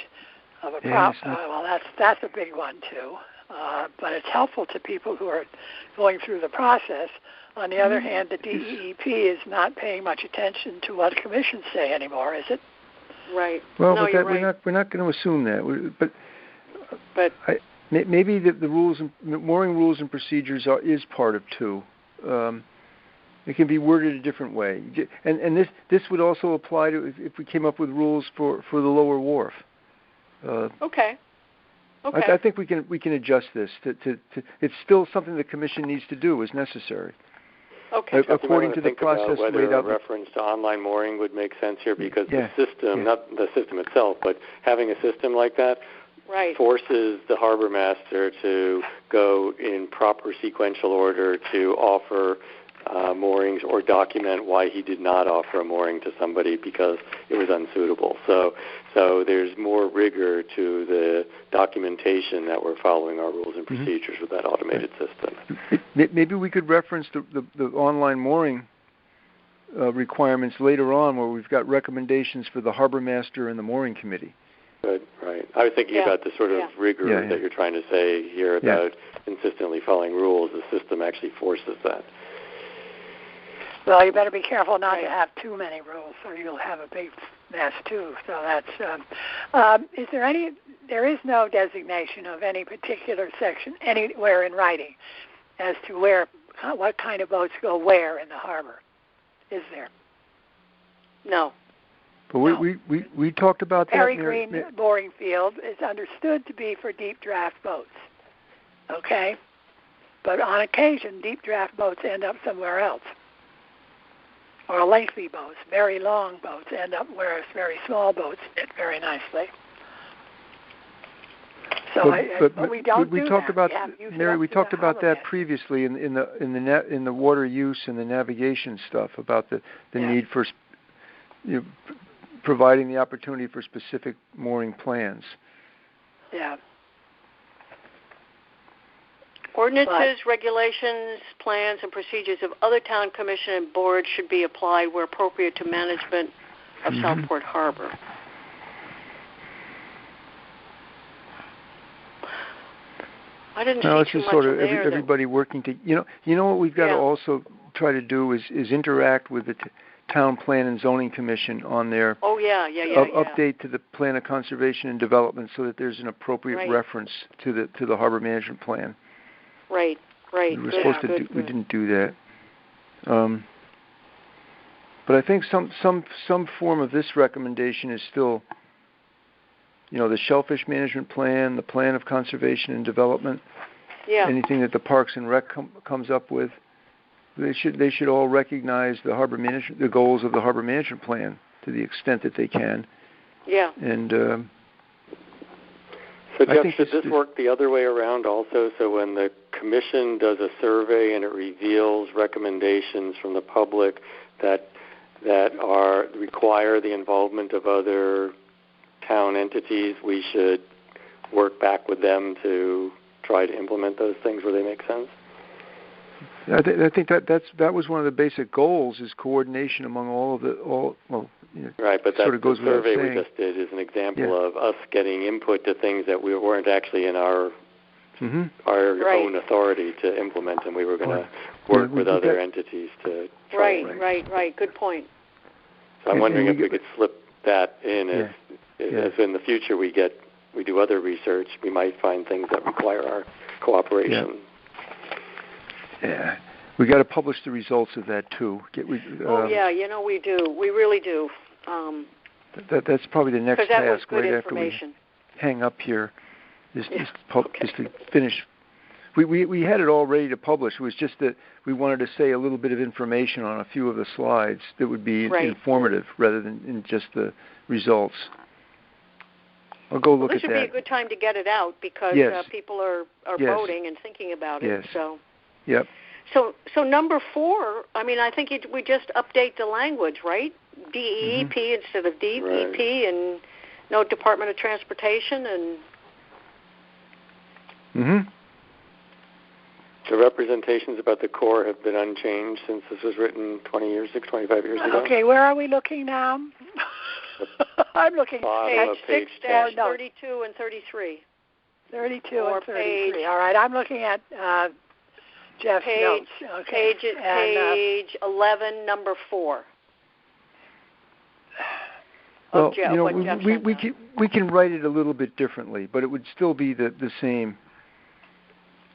of a problem. Well, that's a big one too. But it's helpful to people who are going through the process. On the other hand, the DEEP is not paying much attention to what commissions say anymore, is it? Right. Well, no, but right. we're not going to assume that. But maybe the rules, mooring rules and procedures is part of 2. It can be worded a different way, and this would also apply to if we came up with rules for the lower wharf. Okay. I think we can adjust this to it's still something the commission needs to do as necessary. Okay. According to the process whether laid out. A reference to online mooring would make sense here because the system, not the system itself, but having a system like that forces the harbor master to go in proper sequential order to offer moorings or document why he did not offer a mooring to somebody because it was unsuitable. So there's more rigor to the documentation that we're following our rules and procedures with that automated system. Maybe we could reference the online mooring requirements later on where we've got recommendations for the harbor master and the mooring committee. Good, right. I was thinking about the sort of rigor that you're trying to say here about consistently following rules. The system actually forces that. Well, you better be careful not to have too many rules, or you'll have a big mess too. So that's. Is there any? There is no designation of any particular section anywhere in writing as to what kind of boats go where in the harbor. Is there? No. But we talked about that. Very Green mooring field is understood to be for deep draft boats. Okay, but on occasion, deep draft boats end up somewhere else. Or lengthy boats, very long boats end up where very small boats fit very nicely. So but we don't we do talked that. about Mary. We talked about that previously in the water use and the navigation stuff about the need for providing the opportunity for specific mooring plans. Yeah. Ordinances, regulations, plans, and procedures of other town commission and boards should be applied where appropriate to management of Southport Harbor. I didn't see it's too just much sort of there everybody working to. You know what we've got to also try to do is interact with the town plan and zoning commission on their update to the plan of conservation and development so that there's an appropriate reference to the harbor management plan. Right. We were supposed to we didn't do that. But I think some form of this recommendation is still, the shellfish management plan, the plan of conservation and development. Yeah. Anything that the Parks and Rec comes up with, they should all recognize the goals of the harbor management plan to the extent that they can. Yeah. And so, Jeff, should this work the other way around also? So when the commission does a survey and it reveals recommendations from the public that require the involvement of other town entities, we should work back with them to try to implement those things where they make sense? I think that was one of the basic goals is coordination among right, but that the survey we just did is an example of us getting input to things that we weren't actually in our own authority to implement, and we were going to work with other entities to try. Right. Good point. So I'm wondering if we could slip that in as in the future we do other research, we might find things that require our cooperation. Yeah, we got to publish the results of that too. we do. We really do. That's probably the next task right after we information. Hang up here. Is to finish. We had it all ready to publish. It was just that we wanted to say a little bit of information on a few of the slides that would be informative rather than in just the results. I'll go look at that. This would be a good time to get it out because people are voting and thinking about it. So. Yep. So number 4, I think we just update the language, right? DEEP instead of DEP and no Department of Transportation and... Mm-hmm. The representations about the Corps have been unchanged since this was written 25 years ago. Okay, where are we looking now? I'm looking at page 6-32 and 33. 32 or and 33. All right, I'm looking at Jeff's notes. Okay. Page 11, number 4. Well, we can write it a little bit differently, but it would still be the same.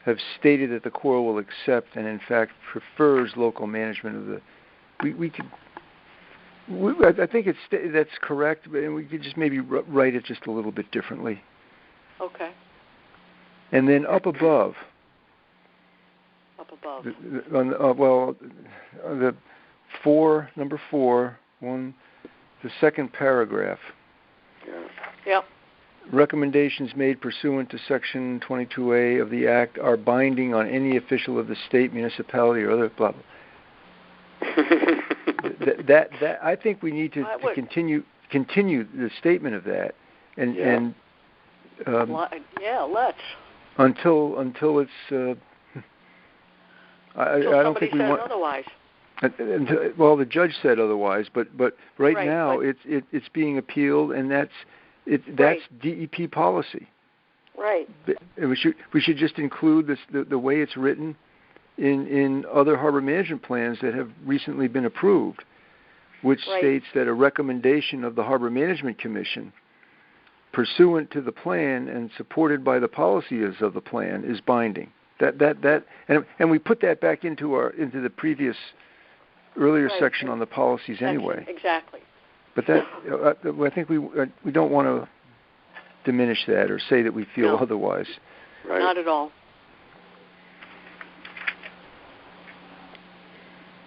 Have stated that the Corps will accept and, in fact, prefers local management of the. I think that's correct, and we could just maybe write it just a little bit differently. Okay. And then up above. The number 4, the second paragraph. Yeah. Yep. Recommendations made pursuant to Section 22A of the Act are binding on any official of the state, municipality, or other blah blah. that I think we need to continue the statement of that, and let's until it's. I don't think we want otherwise. Well, the judge said otherwise, but right now it's being appealed, and that's DEP policy. Right. And we should just include this the way it's written in other harbor management plans that have recently been approved, which states that a recommendation of the Harbor Management Commission, pursuant to the plan and supported by the policies of the plan, is binding. And we put that back into the previous earlier section on the policies anyway. Exactly. But I think we don't want to diminish that or say that we feel otherwise. Right. Not at all.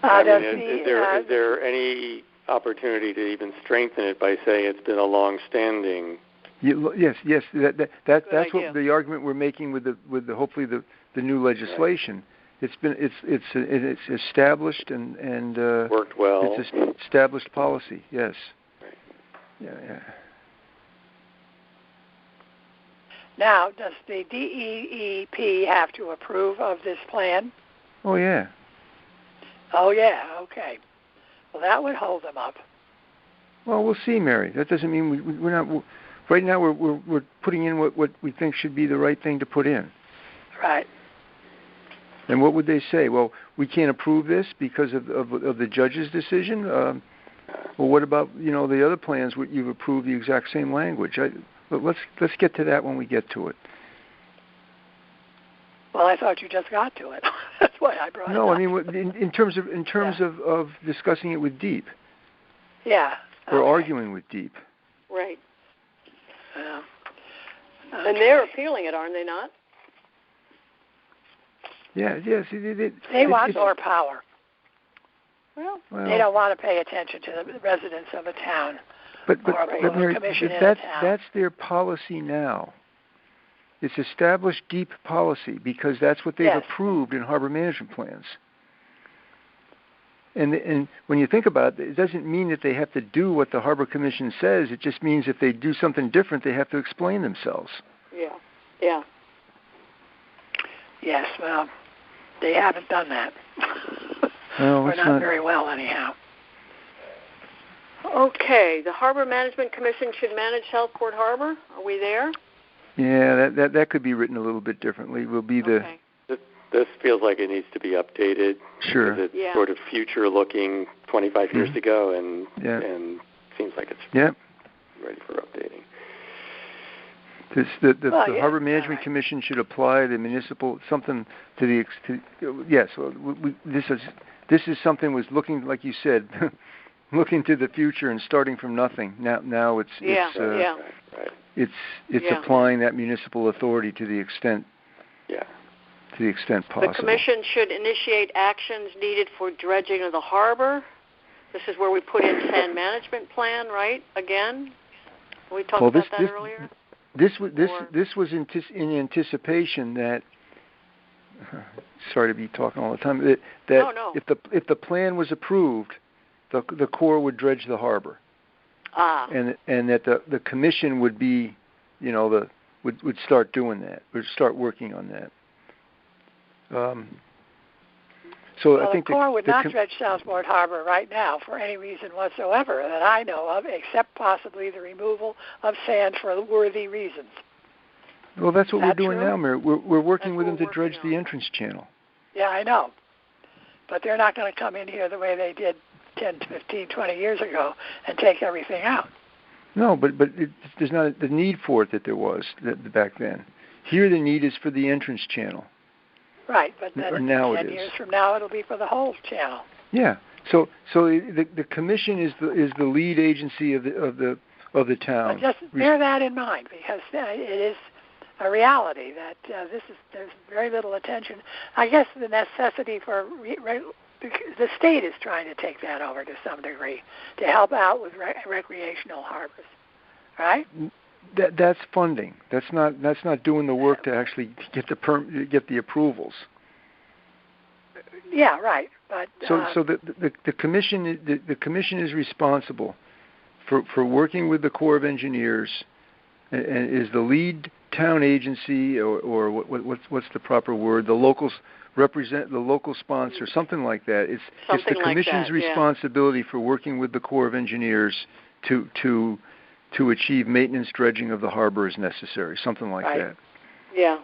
Is there any opportunity to even strengthen it by saying it's been a long-standing? Yes. That's what the argument we're making with hopefully the new legislation. Right. It's established and worked well. It's an established policy. Yes. Right. Yeah. Now, does the DEEP have to approve of this plan? Oh yeah. Oh yeah. Okay. Well, that would hold them up. Well, we'll see, Mary. That doesn't mean we're not. Right now, we're putting in what we think should be the right thing to put in. Right. And what would they say? Well, we can't approve this because of the judge's decision. Well, what about the other plans? You've approved the exact same language. Let's get to that when we get to it. Well, I thought you just got to it. That's why I brought it up. No, I mean in terms of discussing it with DEEP. Yeah. Or arguing with DEEP. Right. Okay. And they're appealing it, aren't they not? Yeah, yes. They want more power. Well, they don't want to pay attention to the residents of a town. But Mary, that's their policy now. It's established DEEP policy because that's what they've approved in harbor management plans. And when you think about it, it doesn't mean that they have to do what the Harbor Commission says. It just means if they do something different, they have to explain themselves. Yeah. Yes, well, they haven't done that. Well, or not very well, anyhow. Okay, the Harbor Management Commission should manage Southport Harbor. Are we there? Yeah, that could be written a little bit differently. Will be okay. This feels like it needs to be updated. Sure. It's sort of future-looking 25 years ago, and seems like it's ready for updating. The Harbor Management Commission should apply the municipal something to the yes. Well, this is something was looking, like you said, looking to the future and starting from nothing. Now it's applying that municipal authority to the extent. Yeah. To the extent possible. The Commission should initiate actions needed for dredging of the harbor. This is where we put in sand management plan, right? Again, we talked about that earlier. This was in anticipation that. Sorry to be talking all the time. No. If the plan was approved, the Corps would dredge the harbor. And that the Commission would be, would start doing that, or start working on that. So I think the Corps would not dredge Southport Harbor right now for any reason whatsoever that I know of, except possibly the removal of sand for worthy reasons. Well, that's what we're doing true? now, Mary. We're working with them to dredge the entrance channel. Yeah, I know. But they're not going to come in here the way they did 10, 15, 20 years ago and take everything out. No, but there's not the need for it that there was back then. Here the need is for the entrance channel. Right, but then now 10 years from now it'll be for the whole channel. Yeah. So the commission is the lead agency of the town. But just bear that in mind, because it is a reality that there's very little attention. I guess the necessity for the state is trying to take that over to some degree to help out with recreational harbors, right? That's funding. That's not doing the work to actually get the approvals. Yeah, right. But so the commission is responsible for working with the Corps of Engineers and is the lead town agency or what's the proper word? The locals represent the local sponsor, something like that. It's the commission's responsibility for working with the Corps of Engineers to achieve maintenance dredging of the harbor as necessary, something like that. Yeah.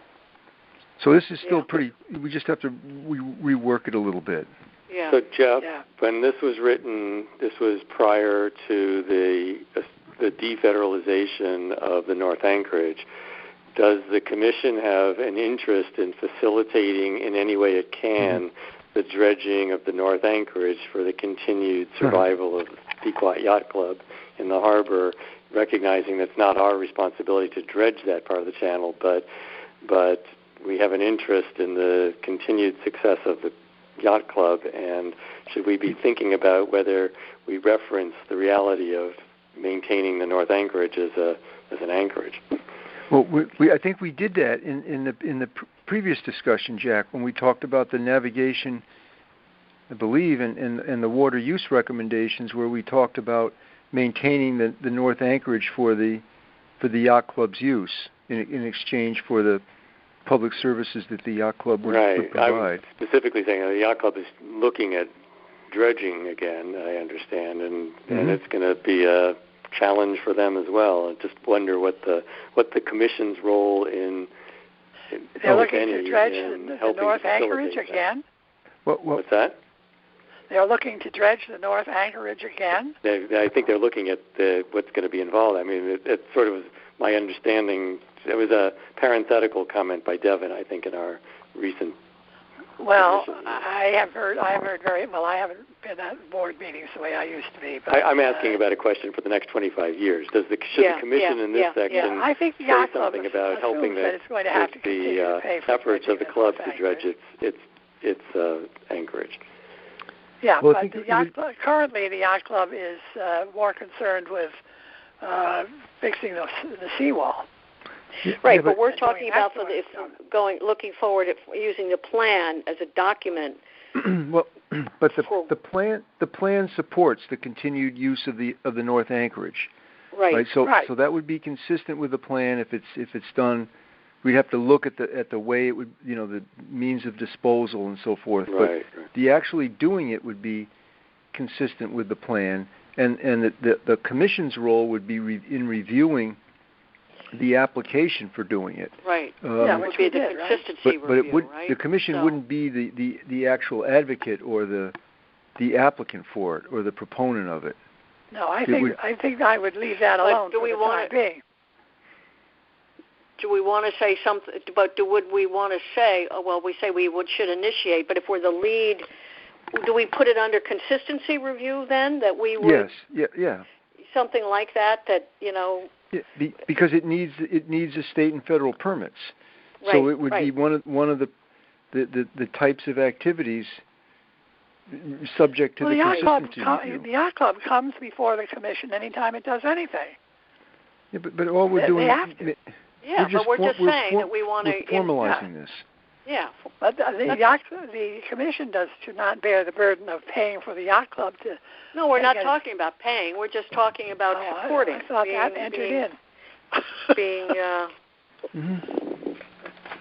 So this is still pretty. We just have to rework it a little bit. Yeah. So Jeff, when this was written, this was prior to the defederalization of the North Anchorage. Does the commission have an interest in facilitating in any way it can the dredging of the North Anchorage for the continued survival of the Pequot Yacht Club in the harbor, recognizing that it's not our responsibility to dredge that part of the channel, but we have an interest in the continued success of the Yacht Club, and should we be thinking about whether we reference the reality of maintaining the North Anchorage as an anchorage? Well, I think we did that in the previous discussion, Jack, when we talked about the navigation, I believe, and the water use recommendations, where we talked about maintaining the North Anchorage for the Yacht Club's use in exchange for the public services that the Yacht Club would provide. I'm specifically saying the Yacht Club is looking at dredging again, I understand, and it's going to be a challenge for them as well. I just wonder what the commission's role in they're looking to dredge the North Anchorage again. What's that? They're looking to dredge the North Anchorage again. I think they're looking at what's going to be involved. I mean, it sort of was my understanding. It was a parenthetical comment by Devin, I think, in our recent. Well, I have heard very well. I haven't been at board meetings the way I used to be. But, I'm asking about a question for the next 25 years. Should the commission in this section I think the say something about helping the efforts of the club to dredge its anchorage? Yeah, well, but currently the Yacht Club is more concerned with fixing the seawall. Right, but we're talking about looking forward at using the plan as a document. Well, but the plan supports the continued use of the North Anchorage. Right. So that would be consistent with the plan if it's done. We'd have to look at the way it would, the means of disposal and so forth. Right. But the actually doing it would be consistent with the plan, and the commission's role would be in reviewing the application for doing it. Right. That would be the consistency but review, it would, right? the commission wouldn't be the actual advocate or the applicant for it or the proponent of it. No, I think I would leave that alone for the time being. Do we want to say something? But would we want to say? We say we should initiate. But if we're the lead, do we put it under consistency review then? That we would. Yes. Yeah. Something like that. Yeah, because it needs the state and federal permits. Right, so it would be one of the types of activities subject to the consistency review. The Yacht Club comes before the commission anytime it does anything. Yeah, but all we're doing. They have to. Yeah, we're just saying that we want to formalizing this. Yeah, but the commission should not bear the burden of paying for the Yacht Club to. No, we're not talking about paying. We're just talking about supporting. I thought that entered in.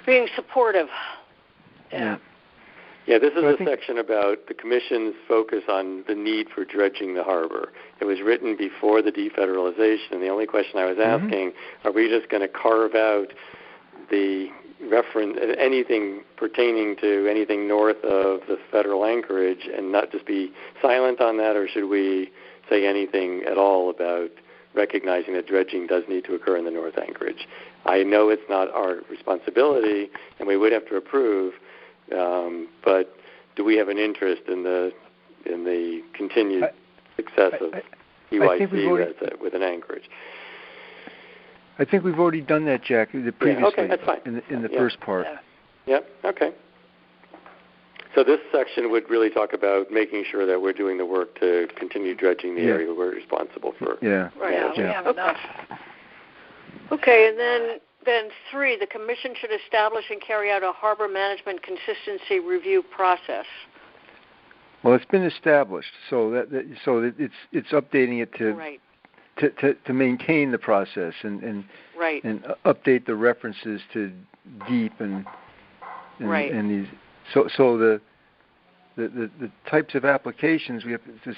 being supportive. Yeah. Yeah, this is a section about the Commission's focus on the need for dredging the harbor. It was written before the defederalization, and the only question I was asking, are we just going to carve out the reference, anything pertaining to anything north of the federal anchorage and not just be silent on that, or should we say anything at all about recognizing that dredging does need to occur in the north anchorage? I know it's not our responsibility, and we would have to approve, but do we have an interest in the continued success of UIC with an anchorage? I think we've already done that, Jack, previously. Okay, that's fine. In the first part. Yep. Okay. So this section would really talk about making sure that we're doing the work to continue dredging the area we're responsible for. Right. We have enough. Okay, and then 3, the Commission should establish and carry out a harbor management consistency review process. Well, it's been established, so it's updating it to maintain the process and update the references to deep and these. So the types of applications, we have to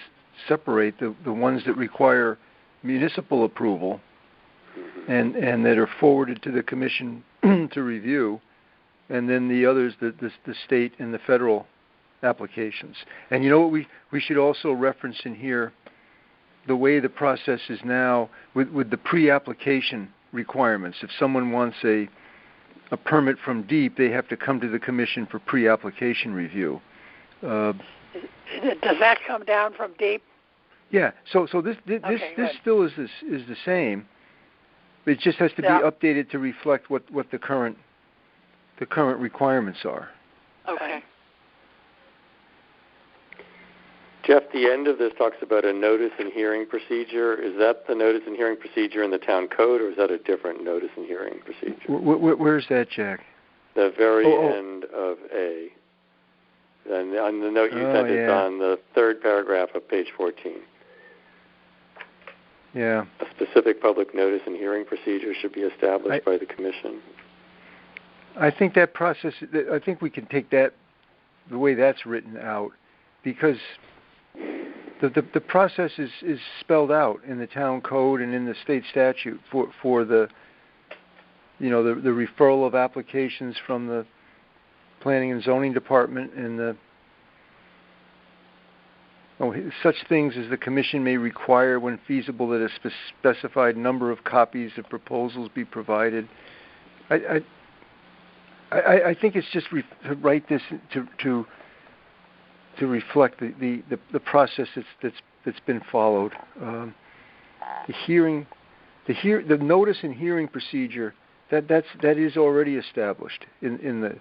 separate the ones that require municipal approval and that are forwarded to the Commission to review, and then the others, the state and the federal applications. And you know what we should also reference in here, the way the process is now with the pre-application requirements. If someone wants a permit from deep, they have to come to the Commission for pre-application review. Does that come down from deep? Yeah. So this still is the same. It just has to be updated to reflect what the current requirements are. Okay. Jeff, the end of this talks about a notice and hearing procedure. Is that the notice and hearing procedure in the town code, or is that a different notice and hearing procedure? Where's that, Jack? The very end of A. And on the note you sent, it's on the 3rd paragraph of page 14. Yeah. A specific public notice and hearing procedure should be established by the Commission. I think that process, I think we can take that, the way that's written out, because the process is spelled out in the town code and in the state statute for the the referral of applications from the Planning and Zoning Department and such things as the Commission may require when feasible that a specified number of copies of proposals be provided. I think it's just to write this to reflect the process that's been followed. The notice and hearing procedure that is already established in the.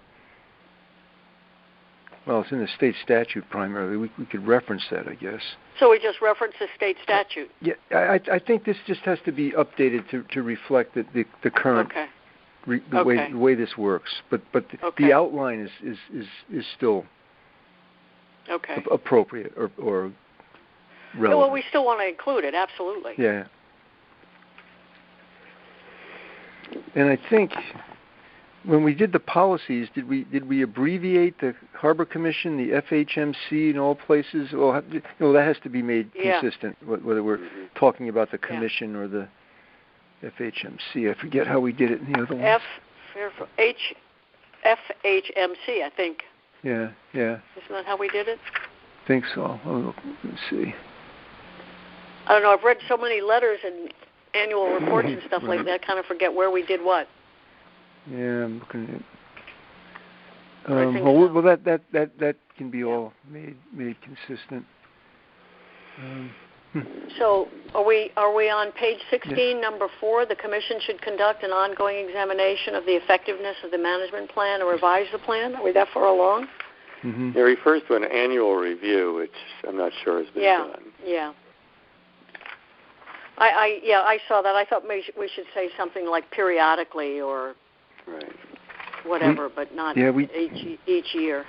Well, it's in the state statute primarily. We could reference that, I guess. So we just reference the state statute. Yeah, I think this just has to be updated to reflect the current the way this works. But the outline is still appropriate or relevant. Well, we still want to include it, absolutely. Yeah. And I think when we did the policies, did we abbreviate the Harbor Commission, the FHMC in all places? Well, that has to be made consistent, whether we're talking about the Commission or the FHMC. I forget how we did it in the other ones. FHMC, I think. Yeah. Isn't that how we did it? I think so. Let's see. I don't know. I've read so many letters and annual reports and stuff like that. I kind of forget where we did what. Yeah, I'm looking at. Well, that can be all made consistent. So, are we on page 16, number 4? The Commission should conduct an ongoing examination of the effectiveness of the management plan and revise the plan. Are we that far along? It refers to an annual review, which I'm not sure has been done. Yeah. I saw that. I thought maybe we should say something like periodically or whatever, but not each year.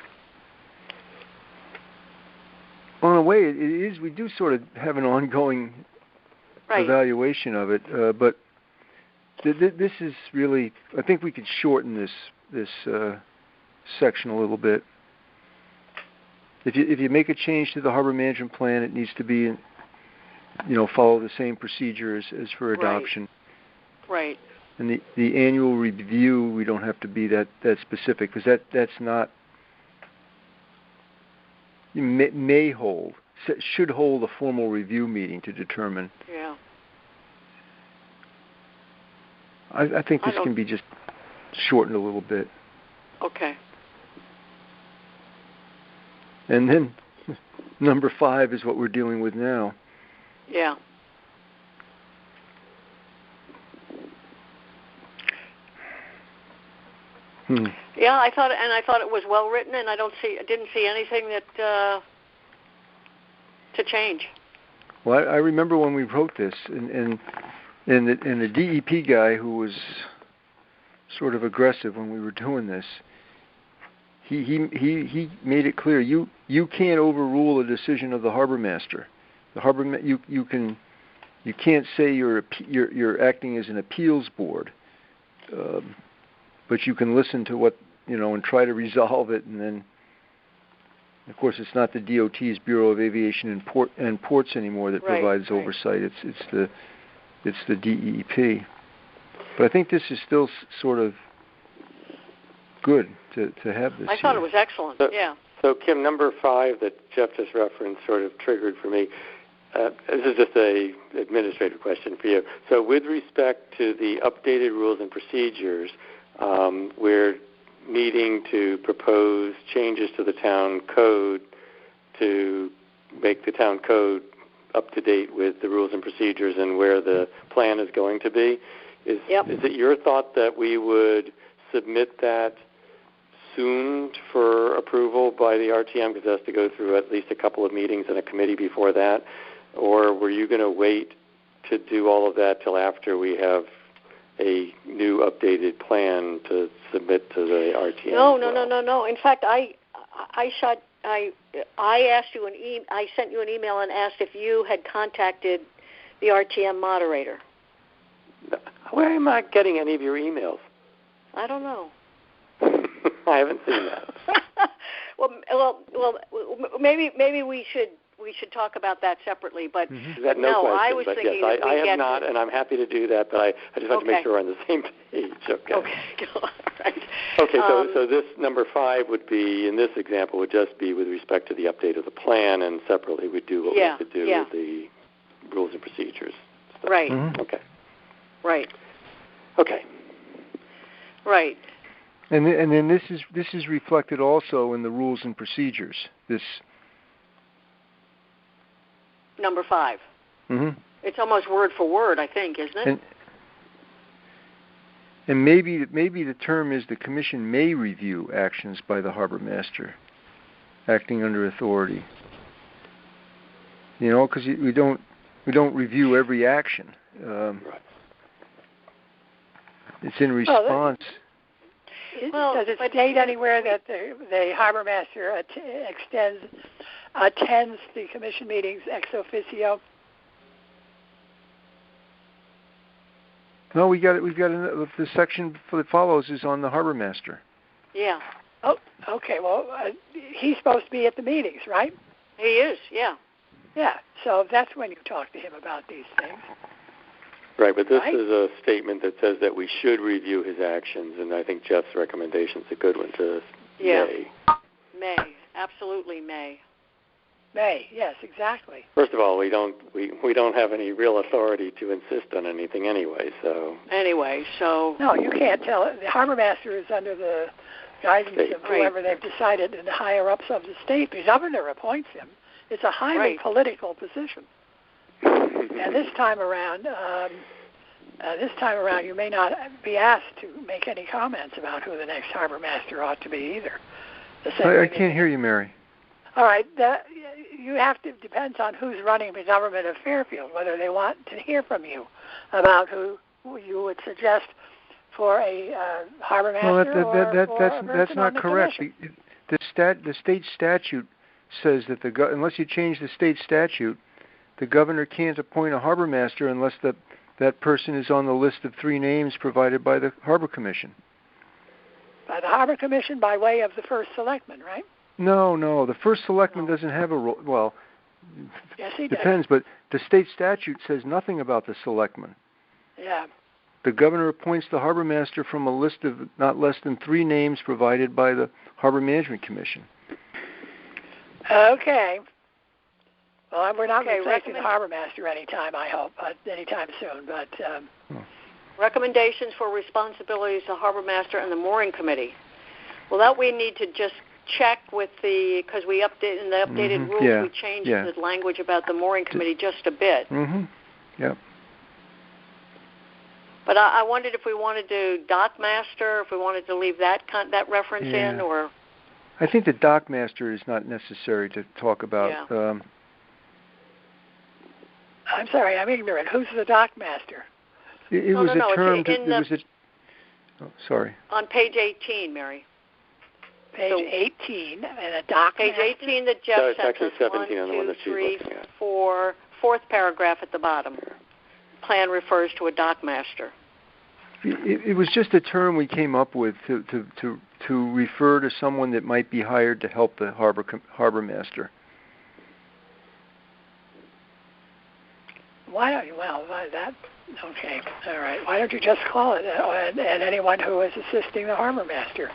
Well, in a way, it is. We do sort of have an ongoing evaluation of it, but this is really. I think we could shorten this section a little bit. If you make a change to the harbor management plan, it needs to be, follow the same procedure as for adoption. Right. And the annual review, we don't have to be that specific, because that's not. You should hold a formal review meeting to determine. Yeah. I think this can be just shortened a little bit. Okay. And then number 5 is what we're dealing with now. Yeah. Yeah, I thought it was well written, and I didn't see anything that to change. Well, I remember when we wrote this, and the DEP guy who was sort of aggressive when we were doing this, he made it clear you can't overrule a decision of the harbor master. You can't say you're acting as an appeals board, but you can listen to what and try to resolve it, and then of course it's not the DOT's Bureau of Aviation and Ports anymore that provides oversight. It's the DEP. But I think this is still sort of good to have this. I thought it was excellent. So Kim, number 5 that Jeff just referenced sort of triggered for me. This is just a administrative question for you. So with respect to the updated rules and procedures, we're needing to propose changes to the town code to make the town code up to date with the rules and procedures and where the plan is going to be. Is it your thought that we would submit that soon for approval by the RTM, because it has to go through at least a couple of meetings and a committee before that? Or were you going to wait to do all of that till after we have a new updated plan to submit to the RTM? No. In fact, I asked you I sent you an email and asked if you had contacted the RTM moderator. Where am I getting any of your emails? I don't know. I haven't seen that. well, maybe we should talk about that separately. But that no question, I was thinking yes, I have not, and I'm happy to do that. But I just have to make sure we're on the same page. Okay. All right. Okay. So this number 5 would be, in this example, would just be with respect to the update of the plan, and separately we'd do what we have to do with the rules and procedures. So, right. Okay. Right. Okay. Right. And then this is reflected also in the rules and procedures. This number 5. Mm-hmm. It's almost word for word, I think, isn't it? And maybe the term is the commission may review actions by the harbor master, acting under authority. Because we don't review every action. It's in response. Does it state anywhere that the harbor master attends the commission meetings ex officio? No, we've got the section that follows is on the harbor master. Yeah. Oh, okay. Well, he's supposed to be at the meetings, right? He is. Yeah. Yeah. So that's when you talk to him about these things. Right, but this is a statement that says that we should review his actions, and I think Jeff's recommendation is a good one to May. May, absolutely May. May, yes, exactly. First of all, we don't have any real authority to insist on anything anyway. So no, you can't tell it. The harbor master is under the guidance of whoever they've decided, and the higher ups of the state. The governor appoints him. It's a highly political position. And this time around, you may not be asked to make any comments about who the next harbor master ought to be either. I can't hear you, Mary. All right, you have to. Depends on who's running the government of Fairfield, whether they want to hear from you about who you would suggest for a harbor master. That's not correct. The state statute says that unless you change the state statute, the governor can't appoint a harbor master unless the that person is on the list of 3 names provided by the Harbor Commission. By the Harbor Commission by way of the first selectman, right? No. The first selectman doesn't have a role. Well, yes, he depends, does. but the state statute says nothing about the selectman. Yeah. The governor appoints the harbor master from a list of not less than 3 names provided by the Harbor Management Commission. Okay. Well, we're not replacing the harbor master anytime, I hope, anytime soon. But recommendations for responsibilities of the harbor master and the mooring committee. Well, that we need to just check with because we update in the updated rules. We changed the language about the mooring committee just a bit. Yep. But I wondered if we wanted to dock master, if we wanted to leave that reference in, or. I think the dock master is not necessary to talk about. Yeah. I'm sorry, I'm ignorant. Who's the dock master? It was a term. Sorry. On page 18, Mary. Page 18 and a dock Page master? 18 that Jeff it's sent actually us. 17 on the one that she's looking at. 4th paragraph at the bottom. Plan refers to a dock master. It was just a term we came up with to refer to someone that might be hired to help the harbor master. Why don't you? Okay, all right. Why don't you just call it and anyone who is assisting the harbor master?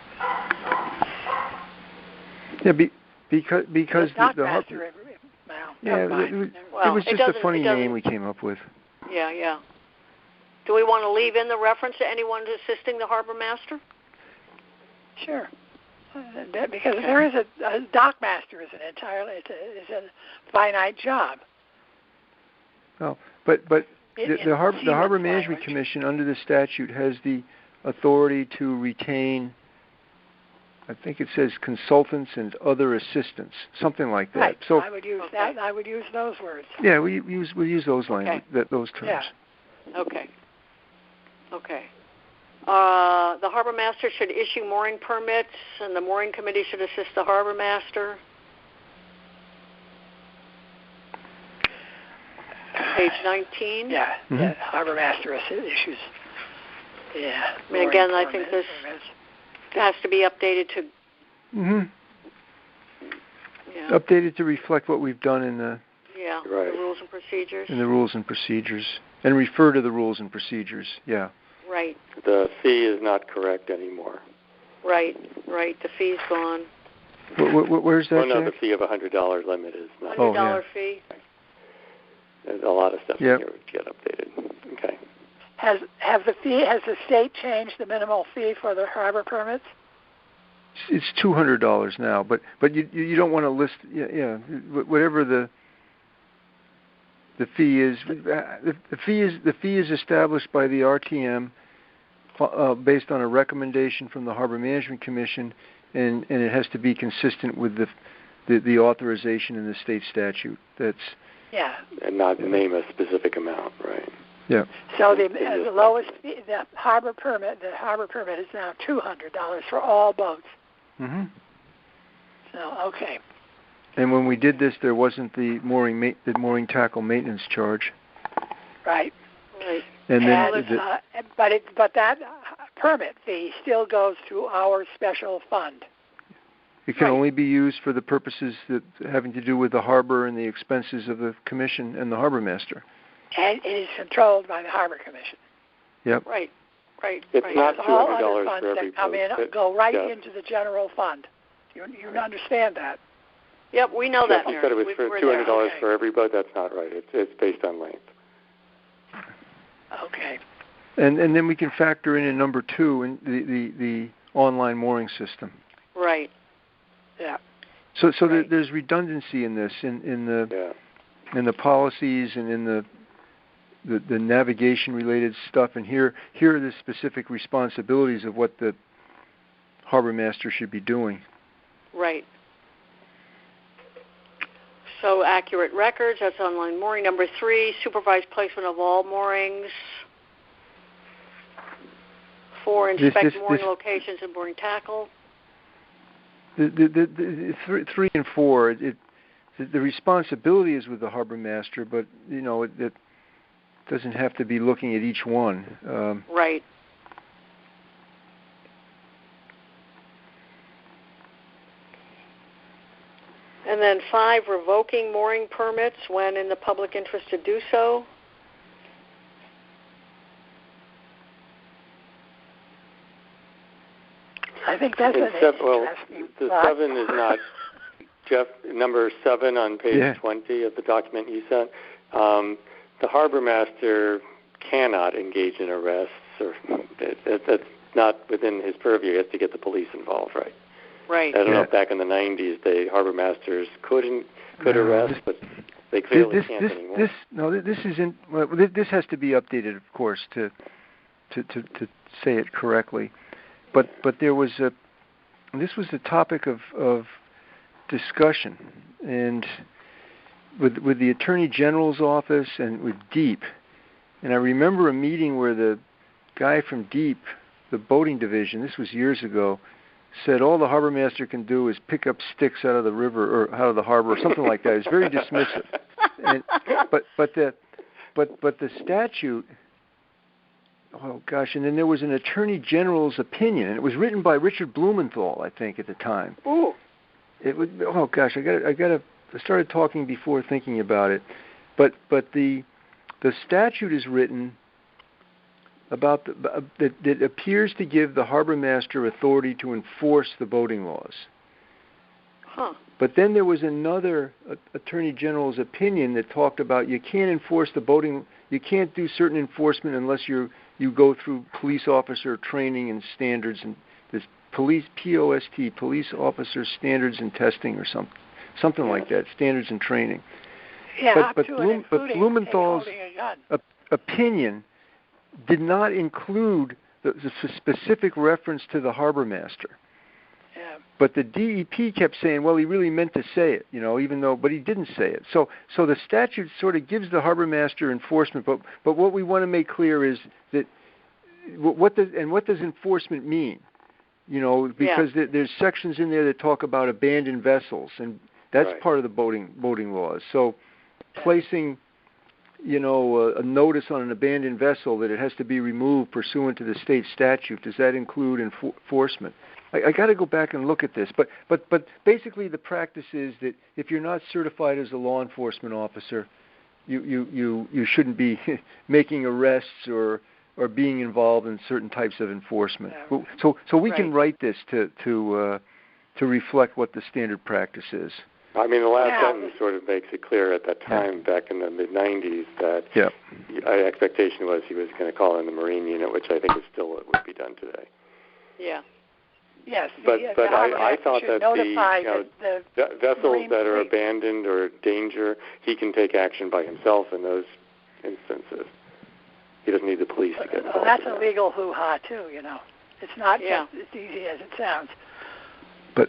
Yeah, because the master. It was just a funny name we came up with. Yeah. Do we want to leave in the reference to anyone assisting the harbor master? Sure. Because there is a dock master is a finite job. Oh, but the Harbor Management Commission under the statute has the authority to retain, I think it says consultants and other assistants, something like that. Right. So I would use that. I would use those words. Yeah, we use those language, those terms. Yeah. Okay. The harbor master should issue mooring permits, and the mooring committee should assist the harbor master. Page 19. Yeah. Harbor master issues. Yeah. I mean, again, I think this has to be updated to. Updated to reflect what we've done in the. Yeah. The rules and procedures. In the rules and procedures, and refer to the rules and procedures. Yeah. Right. The fee is not correct anymore. Right. The fee's gone. Where's that? No, the fee of $100 limit is not. $100 fee. There's a lot of stuff here to get updated. Okay. Has the state changed the minimal fee for the harbor permits? It's $200 now, but you don't want to list whatever the fee is. The fee is established by the RTM based on a recommendation from the Harbor Management Commission, and it has to be consistent with the authorization in the state statute. And not name a specific amount, right? Yeah. So the lowest fee, the harbor permit is now $200 for all boats. Mm-hmm. So okay. And when we did this, there wasn't the mooring tackle maintenance charge. Right. And but that permit fee still goes to our special fund. It can only be used for the purposes that having to do with the harbor and the expenses of the commission and the harbor master. And it is controlled by the Harbor Commission. Yep. Right. It's not $200 all other funds for every that come boat. in go right into the general fund. You understand that? Yep, we know that. You said it was for $200 for every boat. That's not right. It's based on length. Okay. And then we can factor in number 2 in the online mooring system. Right. Yeah. So there's redundancy in this in the policies and in the navigation related stuff, and here are the specific responsibilities of what the harbor master should be doing. Right. So accurate records, that's online mooring. Number 3, supervised placement of all moorings. 4, inspect mooring locations and mooring tackle. The 3 and 4, the responsibility is with the harbor master, but doesn't have to be looking at each one. Right. And then 5, revoking mooring permits when in the public interest to do so. I think that's an interesting the 7 is not, Jeff, number 7 on page 20 of the document you sent. The Harbormaster cannot engage in arrests, or that's not within his purview. He has to get the police involved, right? Right. I don't know if back in the 90s the Harbormasters could arrest, but they clearly can't anymore. This isn't. Well, this has to be updated, of course, to say it correctly. But there was this was the topic of discussion, and with the Attorney General's office and with DEEP. And I remember a meeting where the guy from DEEP, the boating division, this was years ago, said all the Harbormaster can do is pick up sticks out of the river or out of the harbor or something like that. It's very dismissive. But the statute. Oh gosh! And then there was an Attorney General's opinion, and it was written by Richard Blumenthal, I think, at the time. Ooh. It was. Oh gosh! I started talking before thinking about it, but the statute is written about that appears to give the Harbormaster authority to enforce the boating laws. Huh. But then there was another Attorney General's opinion that talked about you can't enforce the boating. You can't do certain enforcement unless you go through police officer training and standards, and this police POST, police officer standards and testing, or something like that, standards and training. Yeah, but Blumenthal's opinion did not include the specific reference to the Harbormaster. Yeah. But the DEP kept saying, well, he really meant to say it, but he didn't say it. So the statute sort of gives the Harbormaster enforcement, but what we want to make clear is that what does enforcement mean? Because there's sections in there that talk about abandoned vessels, and that's part of the boating laws. So placing, a notice on an abandoned vessel that it has to be removed pursuant to the state statute, does that include enforcement? I got to go back and look at this, but basically the practice is that if you're not certified as a law enforcement officer, you shouldn't be making arrests or being involved in certain types of enforcement. So we can write this to reflect what the standard practice is. I mean, the last sentence sort of makes it clear at that time, back in the mid-'90s, that the expectation was he was going to call in the Marine unit, which I think is still what would be done today. Yeah. Yes, but I thought that the vessels that are abandoned or danger, he can take action by himself in those instances. He doesn't need the police to get involved. That's a legal hoo-ha too. It's not just as easy as it sounds. But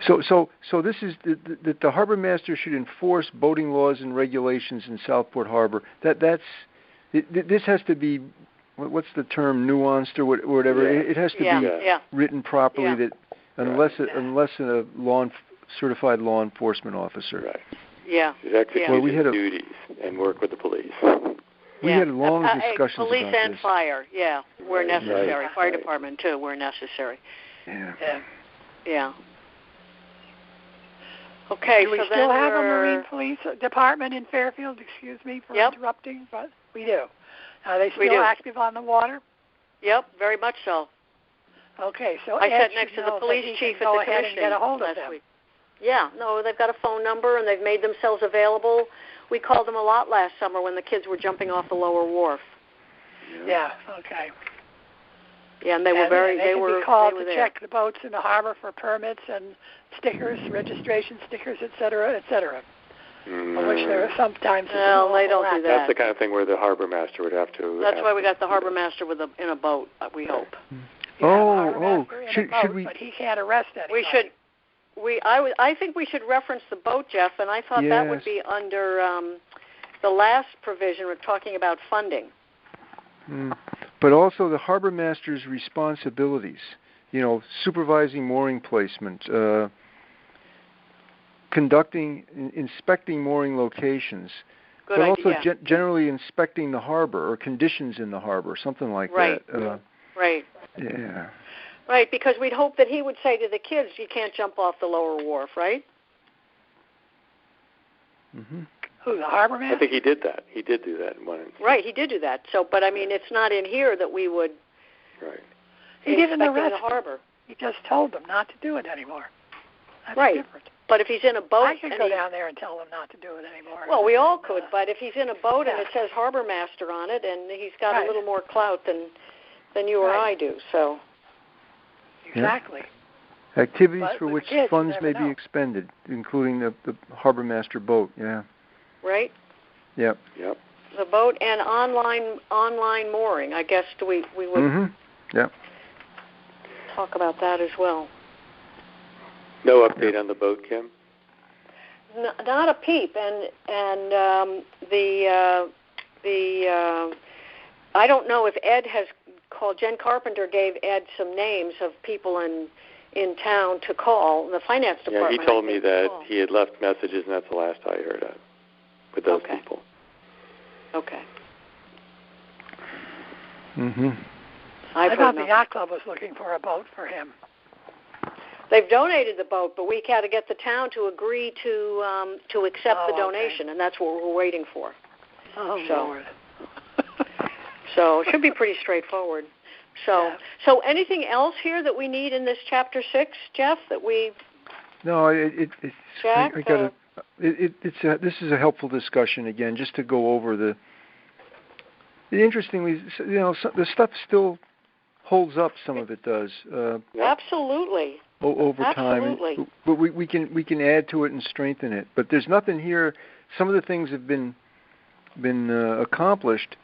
so this is that the Harbormaster should enforce boating laws and regulations in Southport Harbor. This has to be. What's the term, nuanced or whatever? It has to be written properly. That unless a certified law enforcement officer. Right. Yeah. Execute his duties and work with the police. We had long discussions police about and this. Fire, where necessary. Fire department too, where necessary. Yeah. Okay. Do we still have a Marine Police Department in Fairfield? Excuse me for interrupting, but we do. Are they still active on the water? Yep, very much so. Okay, so I sat next to the police chief at the commissioning last week. Yeah, no, they've got a phone number and they've made themselves available. We called them a lot last summer when the kids were jumping off the lower wharf. Yeah, okay. Yeah, and they were called to check the boats in the harbor for permits and stickers, registration stickers, et cetera, et cetera. Which there are sometimes. Well, they don't do that. That's the kind of thing where the Harbormaster would have to. That's why we got the Harbormaster in a boat. We hope. Should we? But he can't arrest anybody. We should. I think we should reference the boat, Jeff, and I thought that would be under the last provision. We're talking about funding. But also the Harbormaster's responsibilities. Supervising mooring placement. Inspecting mooring locations, Good but idea. also generally inspecting the harbor or conditions in the harbor, something like right. that. Right. Yeah. Right, because we'd hope that he would say to the kids, "You can't jump off the lower wharf," right? Mm-hmm. Who, the Harbormaster? I think he did that. He did do that in one instance. Right, he did do that. So, but I mean, it's not in here that we would. Right. He didn't arrest the harbor. He just told them not to do it anymore. That's right. different. But if he's in a boat, I could go down there and tell them not to do it anymore. Well, we all could. But if he's in a boat and it says Harbormaster on it, and he's got a little more clout than you or I do, so. Exactly. Yeah. Activities but for which kids, funds may be expended, including the Harbormaster boat. Yeah. Right. Yep. Yep. The boat and online mooring. I guess we would. Mm-hmm. Yep. Talk about that as well. No update on the boat, Kim? Not a peep, and I don't know if Ed has called. Jen Carpenter gave Ed some names of people in town to call. The finance department. Yeah, he told me that he had left messages, and that's the last I heard of with those people. Okay. Mm-hmm. I thought the yacht club was looking for a boat for him. They've donated the boat, but we got to get the town to agree to accept the donation, and that's what we're waiting for. Oh, Lord. So it should be pretty straightforward. So anything else here that we need in this Chapter 6, Jeff, that we... No, it's... Jack, this is a helpful discussion, again, just to go over the... Interestingly, the stuff still holds up, some of it does. Absolutely. Over time. Absolutely. But we can add to it and strengthen it. But there's nothing here. Some of the things have been accomplished,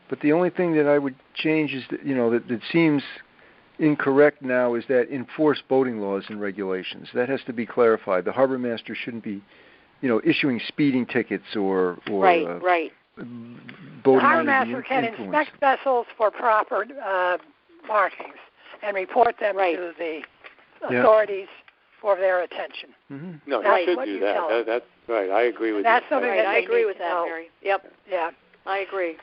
but the only thing that I would change is that seems incorrect now is that enforce boating laws and regulations. That has to be clarified. The Harbormaster shouldn't be, issuing speeding tickets or right. Boating the Harbormaster can inspect vessels for proper markings and report them to the authorities for their attention. Mm-hmm. No, he should do that. That's right. I agree with that's you. Something that I agree with that, Mary. Yep. Yeah. I agree.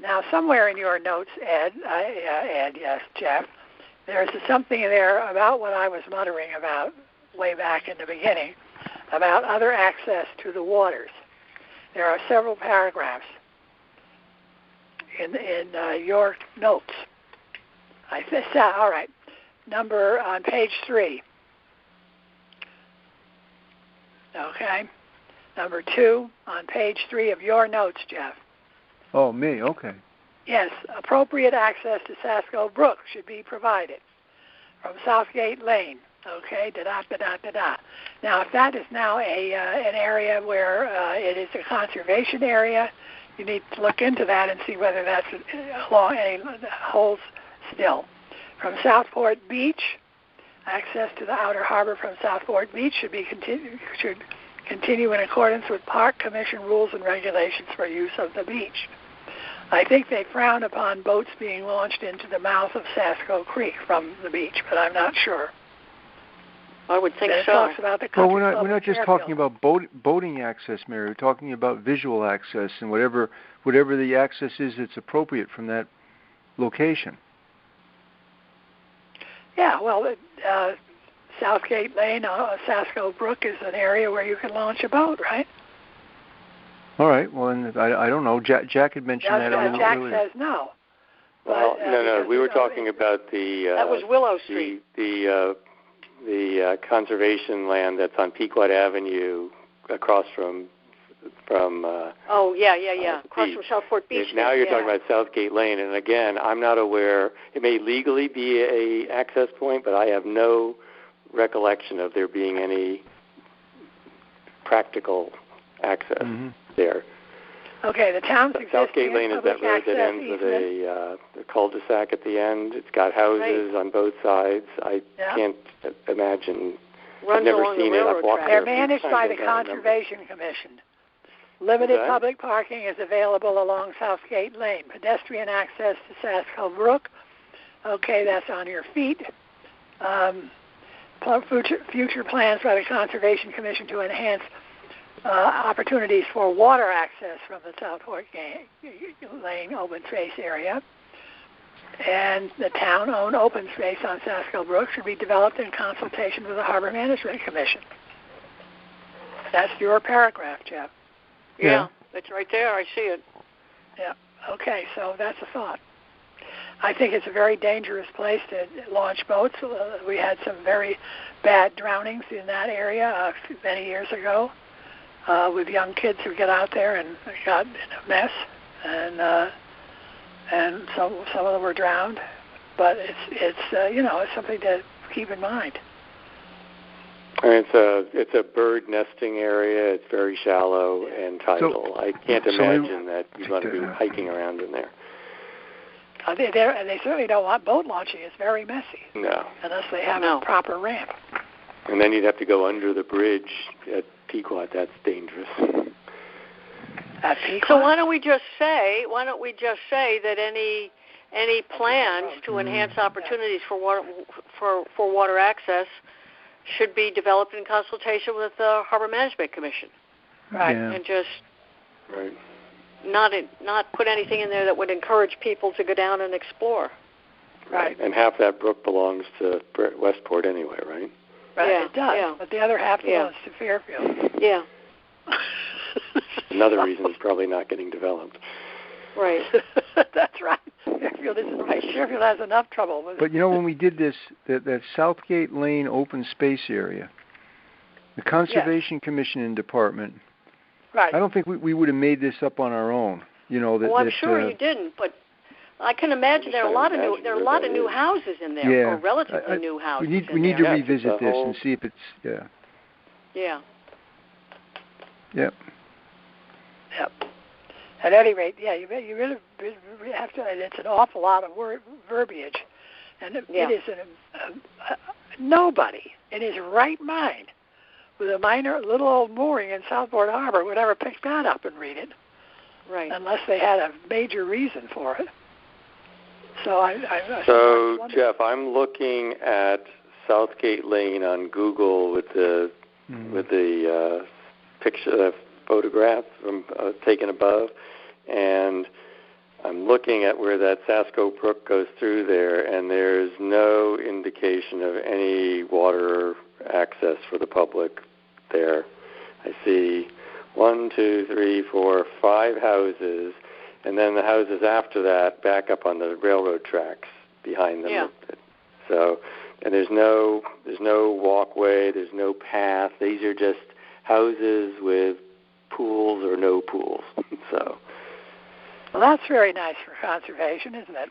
Now, somewhere in your notes, Ed, yes, Jeff, there's something there about what I was muttering about way back in the beginning, about other access to the waters. There are several paragraphs in your notes. All right. Number on page 3. Okay. Number 2 on page 3 of your notes, Jeff. Oh, me? Okay. Yes, appropriate access to Sasco Brook should be provided from Southgate Lane. Okay, da-da. Now, if that is now an area where it is a conservation area, you need to look into that and see whether that's along any holes still. From Southport Beach, access to the outer harbor from Southport Beach should continue in accordance with Park Commission rules and regulations for use of the beach. I think they frown upon boats being launched into the mouth of Sasco Creek from the beach, but I'm not sure. I would think so. Talks about the we're not just talking about boating access, Mary. We're talking about visual access and whatever the access is that's appropriate from that location. Yeah, well, Southgate Lane, Sasco Brook is an area where you can launch a boat, right? All right. Well, and I don't know. Jack had mentioned that earlier. Jack says no. Well, no. We were talking about the... that was Willow Street. The conservation land that's on Pequot Avenue across from across from Southport Beach. Now you're talking about Southgate Lane, and again, I'm not aware. It may legally be a access point, but I have no recollection of there being any practical access there. Okay, the town's Southgate Lane is that road that ends with a cul-de-sac at the end. It's got houses on both sides. I can't imagine. I've never seen it. I've walked there. They're managed by the Conservation Commission. Limited public parking is available along Southgate Lane. Pedestrian access to Sasco Brook. Okay, that's on your feet. Future plans by the Conservation Commission to enhance opportunities for water access from the Southport Lane open space area. And the town-owned open space on Saskill Brook should be developed in consultation with the Harbor Management Commission. That's your paragraph, Jeff. Yeah, that's right there. I see it. Yeah. Okay, so that's a thought. I think it's a very dangerous place to launch boats. We had some very bad drownings in that area many years ago with young kids who get out there and got in a mess, and some of them were drowned. But it's something to keep in mind. It's a bird nesting area. It's very shallow and tidal. I can't imagine that you're going to be hiking around in there. They certainly don't want boat launching. It's very messy. No. Unless they have a proper ramp. And then you'd have to go under the bridge at Pequot. That's dangerous. At Pequot? So why don't we just say that any plans to enhance opportunities for water access should be developed in consultation with the Harbor Management Commission. Right. Yeah. And just not put anything in there that would encourage people to go down and explore. Right. And half that brook belongs to Westport anyway, right? Right, yeah, it does. Yeah. But the other half belongs to Fairfield. Yeah. Another reason it's probably not getting developed. Right. That's right. Fairfield isn't right. Fairfield has enough trouble with it. But when we did this, that Southgate Lane open space area, the Conservation Commission and Department, right. I don't think we would have made this up on our own. I'm sure you didn't, but I can imagine there are a lot of new houses in there, or relatively new houses. We need to revisit this and see if it's Yeah. Yep. Yep. At any rate, you really have to. It's an awful lot of verbiage, and it is nobody in his right mind with a minor little old mooring in Southport Harbor would ever pick that up and read it, right? Unless they had a major reason for it. So Jeff, I'm looking at Southgate Lane on Google with the picture, the photograph taken above, and I'm looking at where that Saskill Brook goes through there, and there's no indication of any water access for the public there. I see 1, 2, 3, 4, 5 houses, and then the houses after that back up on the railroad tracks behind them. Yeah. So, and there's no walkway, there's no path. These are just houses with pools or no pools. So. Well, that's very nice for conservation, isn't it?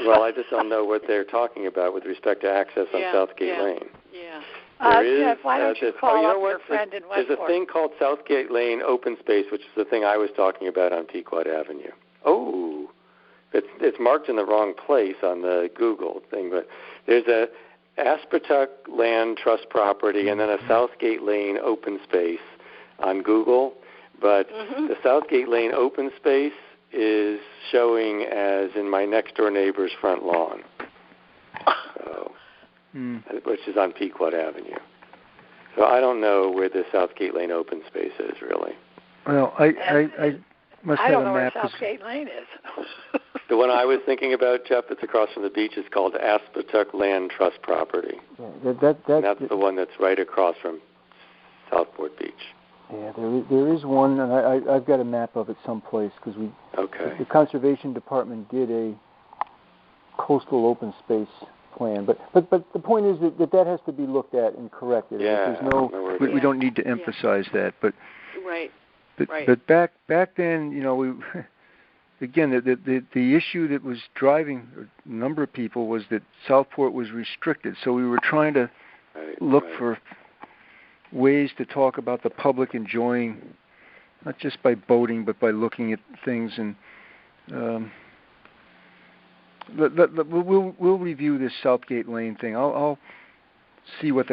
Well, I just don't know what they're talking about with respect to access on Southgate Lane. Yeah. Jeff, why don't you call up your friend in Westport? There's a thing called Southgate Lane Open Space, which is the thing I was talking about on Pequot Avenue. Oh, it's marked in the wrong place on the Google thing, but there's a Aspetuck Land Trust property and then a Southgate Lane Open Space on Google, but the Southgate Lane Open Space is showing as in my next-door neighbor's front lawn, which is on Pequot Avenue. So I don't know where the Southgate Lane Open Space is, really. Well, I must have a map. I don't know where Southgate Lane is. The one I was thinking about, Jeff, that's across from the beach is called Aspetuck Land Trust Property. And that's the one that's right across from Southport Beach. Yeah, there is one, and I've got a map of it someplace because the Conservation Department did a coastal open space plan. But the point is that has to be looked at and corrected. Yeah, we don't need to emphasize that. But right. But back then, again, the issue that was driving a number of people was that Southport was restricted. So we were trying to look for ways to talk about the public enjoying, not just by boating, but by looking at things. And we'll review this Southgate Lane thing. I'll see what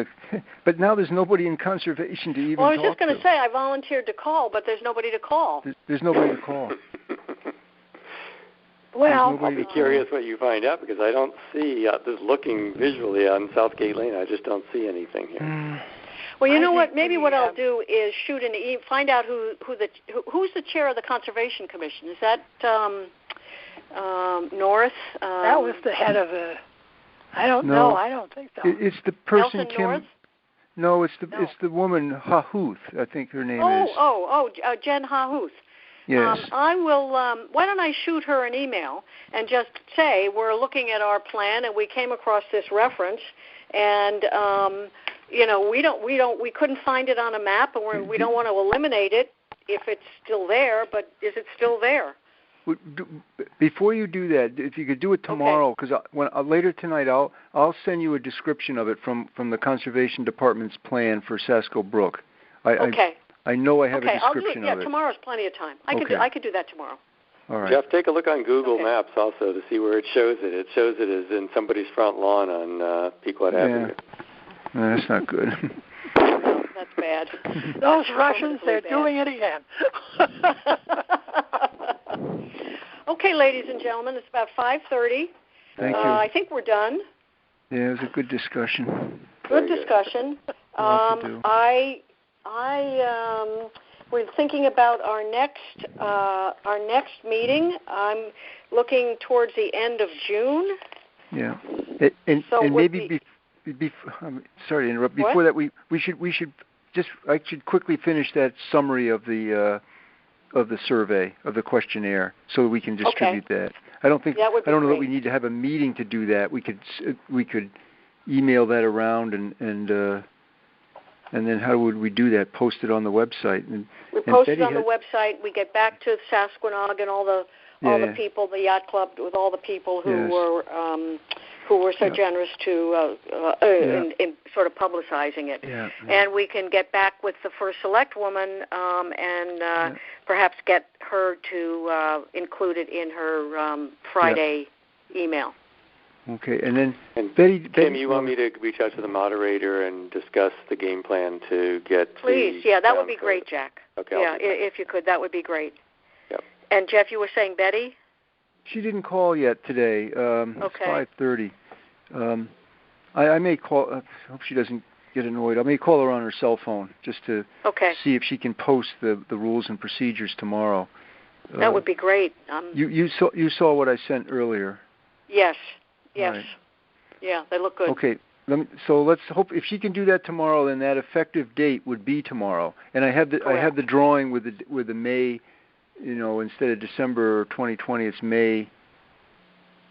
but now there's nobody in conservation to even talk to. Well, I was just going to say, I volunteered to call, but there's nobody to call. There's nobody to call. Well, I'll be curious what you find out because I don't see, just looking visually on Southgate Lane, I just don't see anything here. Well, you know what? Maybe what I'll do is shoot an find out who's the chair of the Conservation Commission. Is that North? That was the head of the. I don't know. I don't think so. It's the person Nelson Kim. North? No, it's the woman Hahuth. I think her name is. Jen Hahuth. Yes. I will. Why don't I shoot her an email and just say we're looking at our plan and we came across this reference and we couldn't find it on a map and we don't want to eliminate it if it's still there. But is it still there? Before you do that, if you could do it tomorrow, because later tonight I'll send you a description of it from the Conservation Department's plan for Sasko Brook. I know I have a description of it. Tomorrow's plenty of time. I could do that tomorrow. All right. Jeff, take a look on Google Maps also to see where it shows it. It shows it as in somebody's front lawn on Pequot Avenue. No, that's not good. That's bad. Those Russians, they're doing it again. Okay, ladies and gentlemen, it's about 5:30. Thank you. I think we're done. Yeah, it was a good discussion. Good discussion. We're thinking about our next meeting. I'm looking towards the end of June. Yeah, and maybe sorry to interrupt. Before that, we should I should quickly finish that summary of the survey, of the questionnaire, so that we can distribute that. I don't know that we need to have a meeting to do that. We could email that around and then how would we do that? Post it on the website. We post it on the website. We get back to Sasquatch and all the people, the yacht club, with all the people who were so generous to in sort of publicizing it. Yeah. And we can get back with the first select woman and perhaps get her to include it in her Friday email. Okay, and then Betty, Kim, you want me to reach out to the moderator and discuss the game plan to get? Please, that would be great, Jack. Okay. Yeah, if you could, that would be great. Yep. And Jeff, you were saying Betty? She didn't call yet today. It's 5:30. I may call. I hope she doesn't get annoyed. I may call her on her cell phone just to see if she can post the rules and procedures tomorrow. That would be great. You saw what I sent earlier. Yes. Yes. Right. Yeah, they look good. Okay. So let's hope if she can do that tomorrow, then that effective date would be tomorrow. And I have the drawing with the May, instead of December 2020, it's May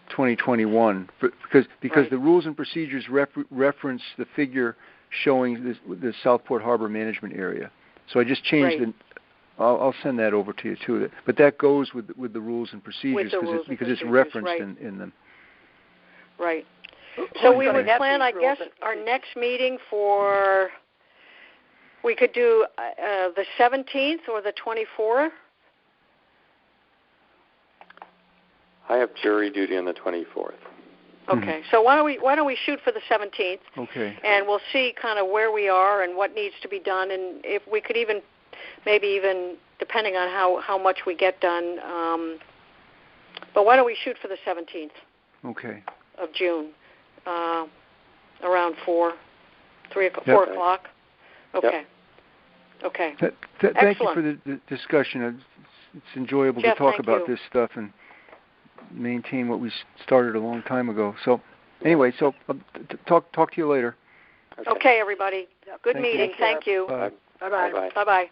2021 because the rules and procedures reference the figure showing the Southport Harbor Management Area. So I just changed it. I'll send that over to you too. But that goes with the rules and procedures because it's referenced in them. Right. So we would plan, I guess, our next meeting we could do the 17th or the 24th. I have jury duty on the 24th. Okay. So why don't we shoot for the 17th? Okay. And we'll see kind of where we are and what needs to be done, and if we could maybe even depending on how much we get done. But why don't we shoot for the 17th? Okay. Of June, around 4 o'clock. Okay. Yep. Okay. Thank you for the discussion. It's enjoyable to talk about this stuff and maintain what we started a long time ago. So, anyway, talk to you later. Okay, everybody. Good meeting. Thank you. Bye. Bye-bye. Bye-bye.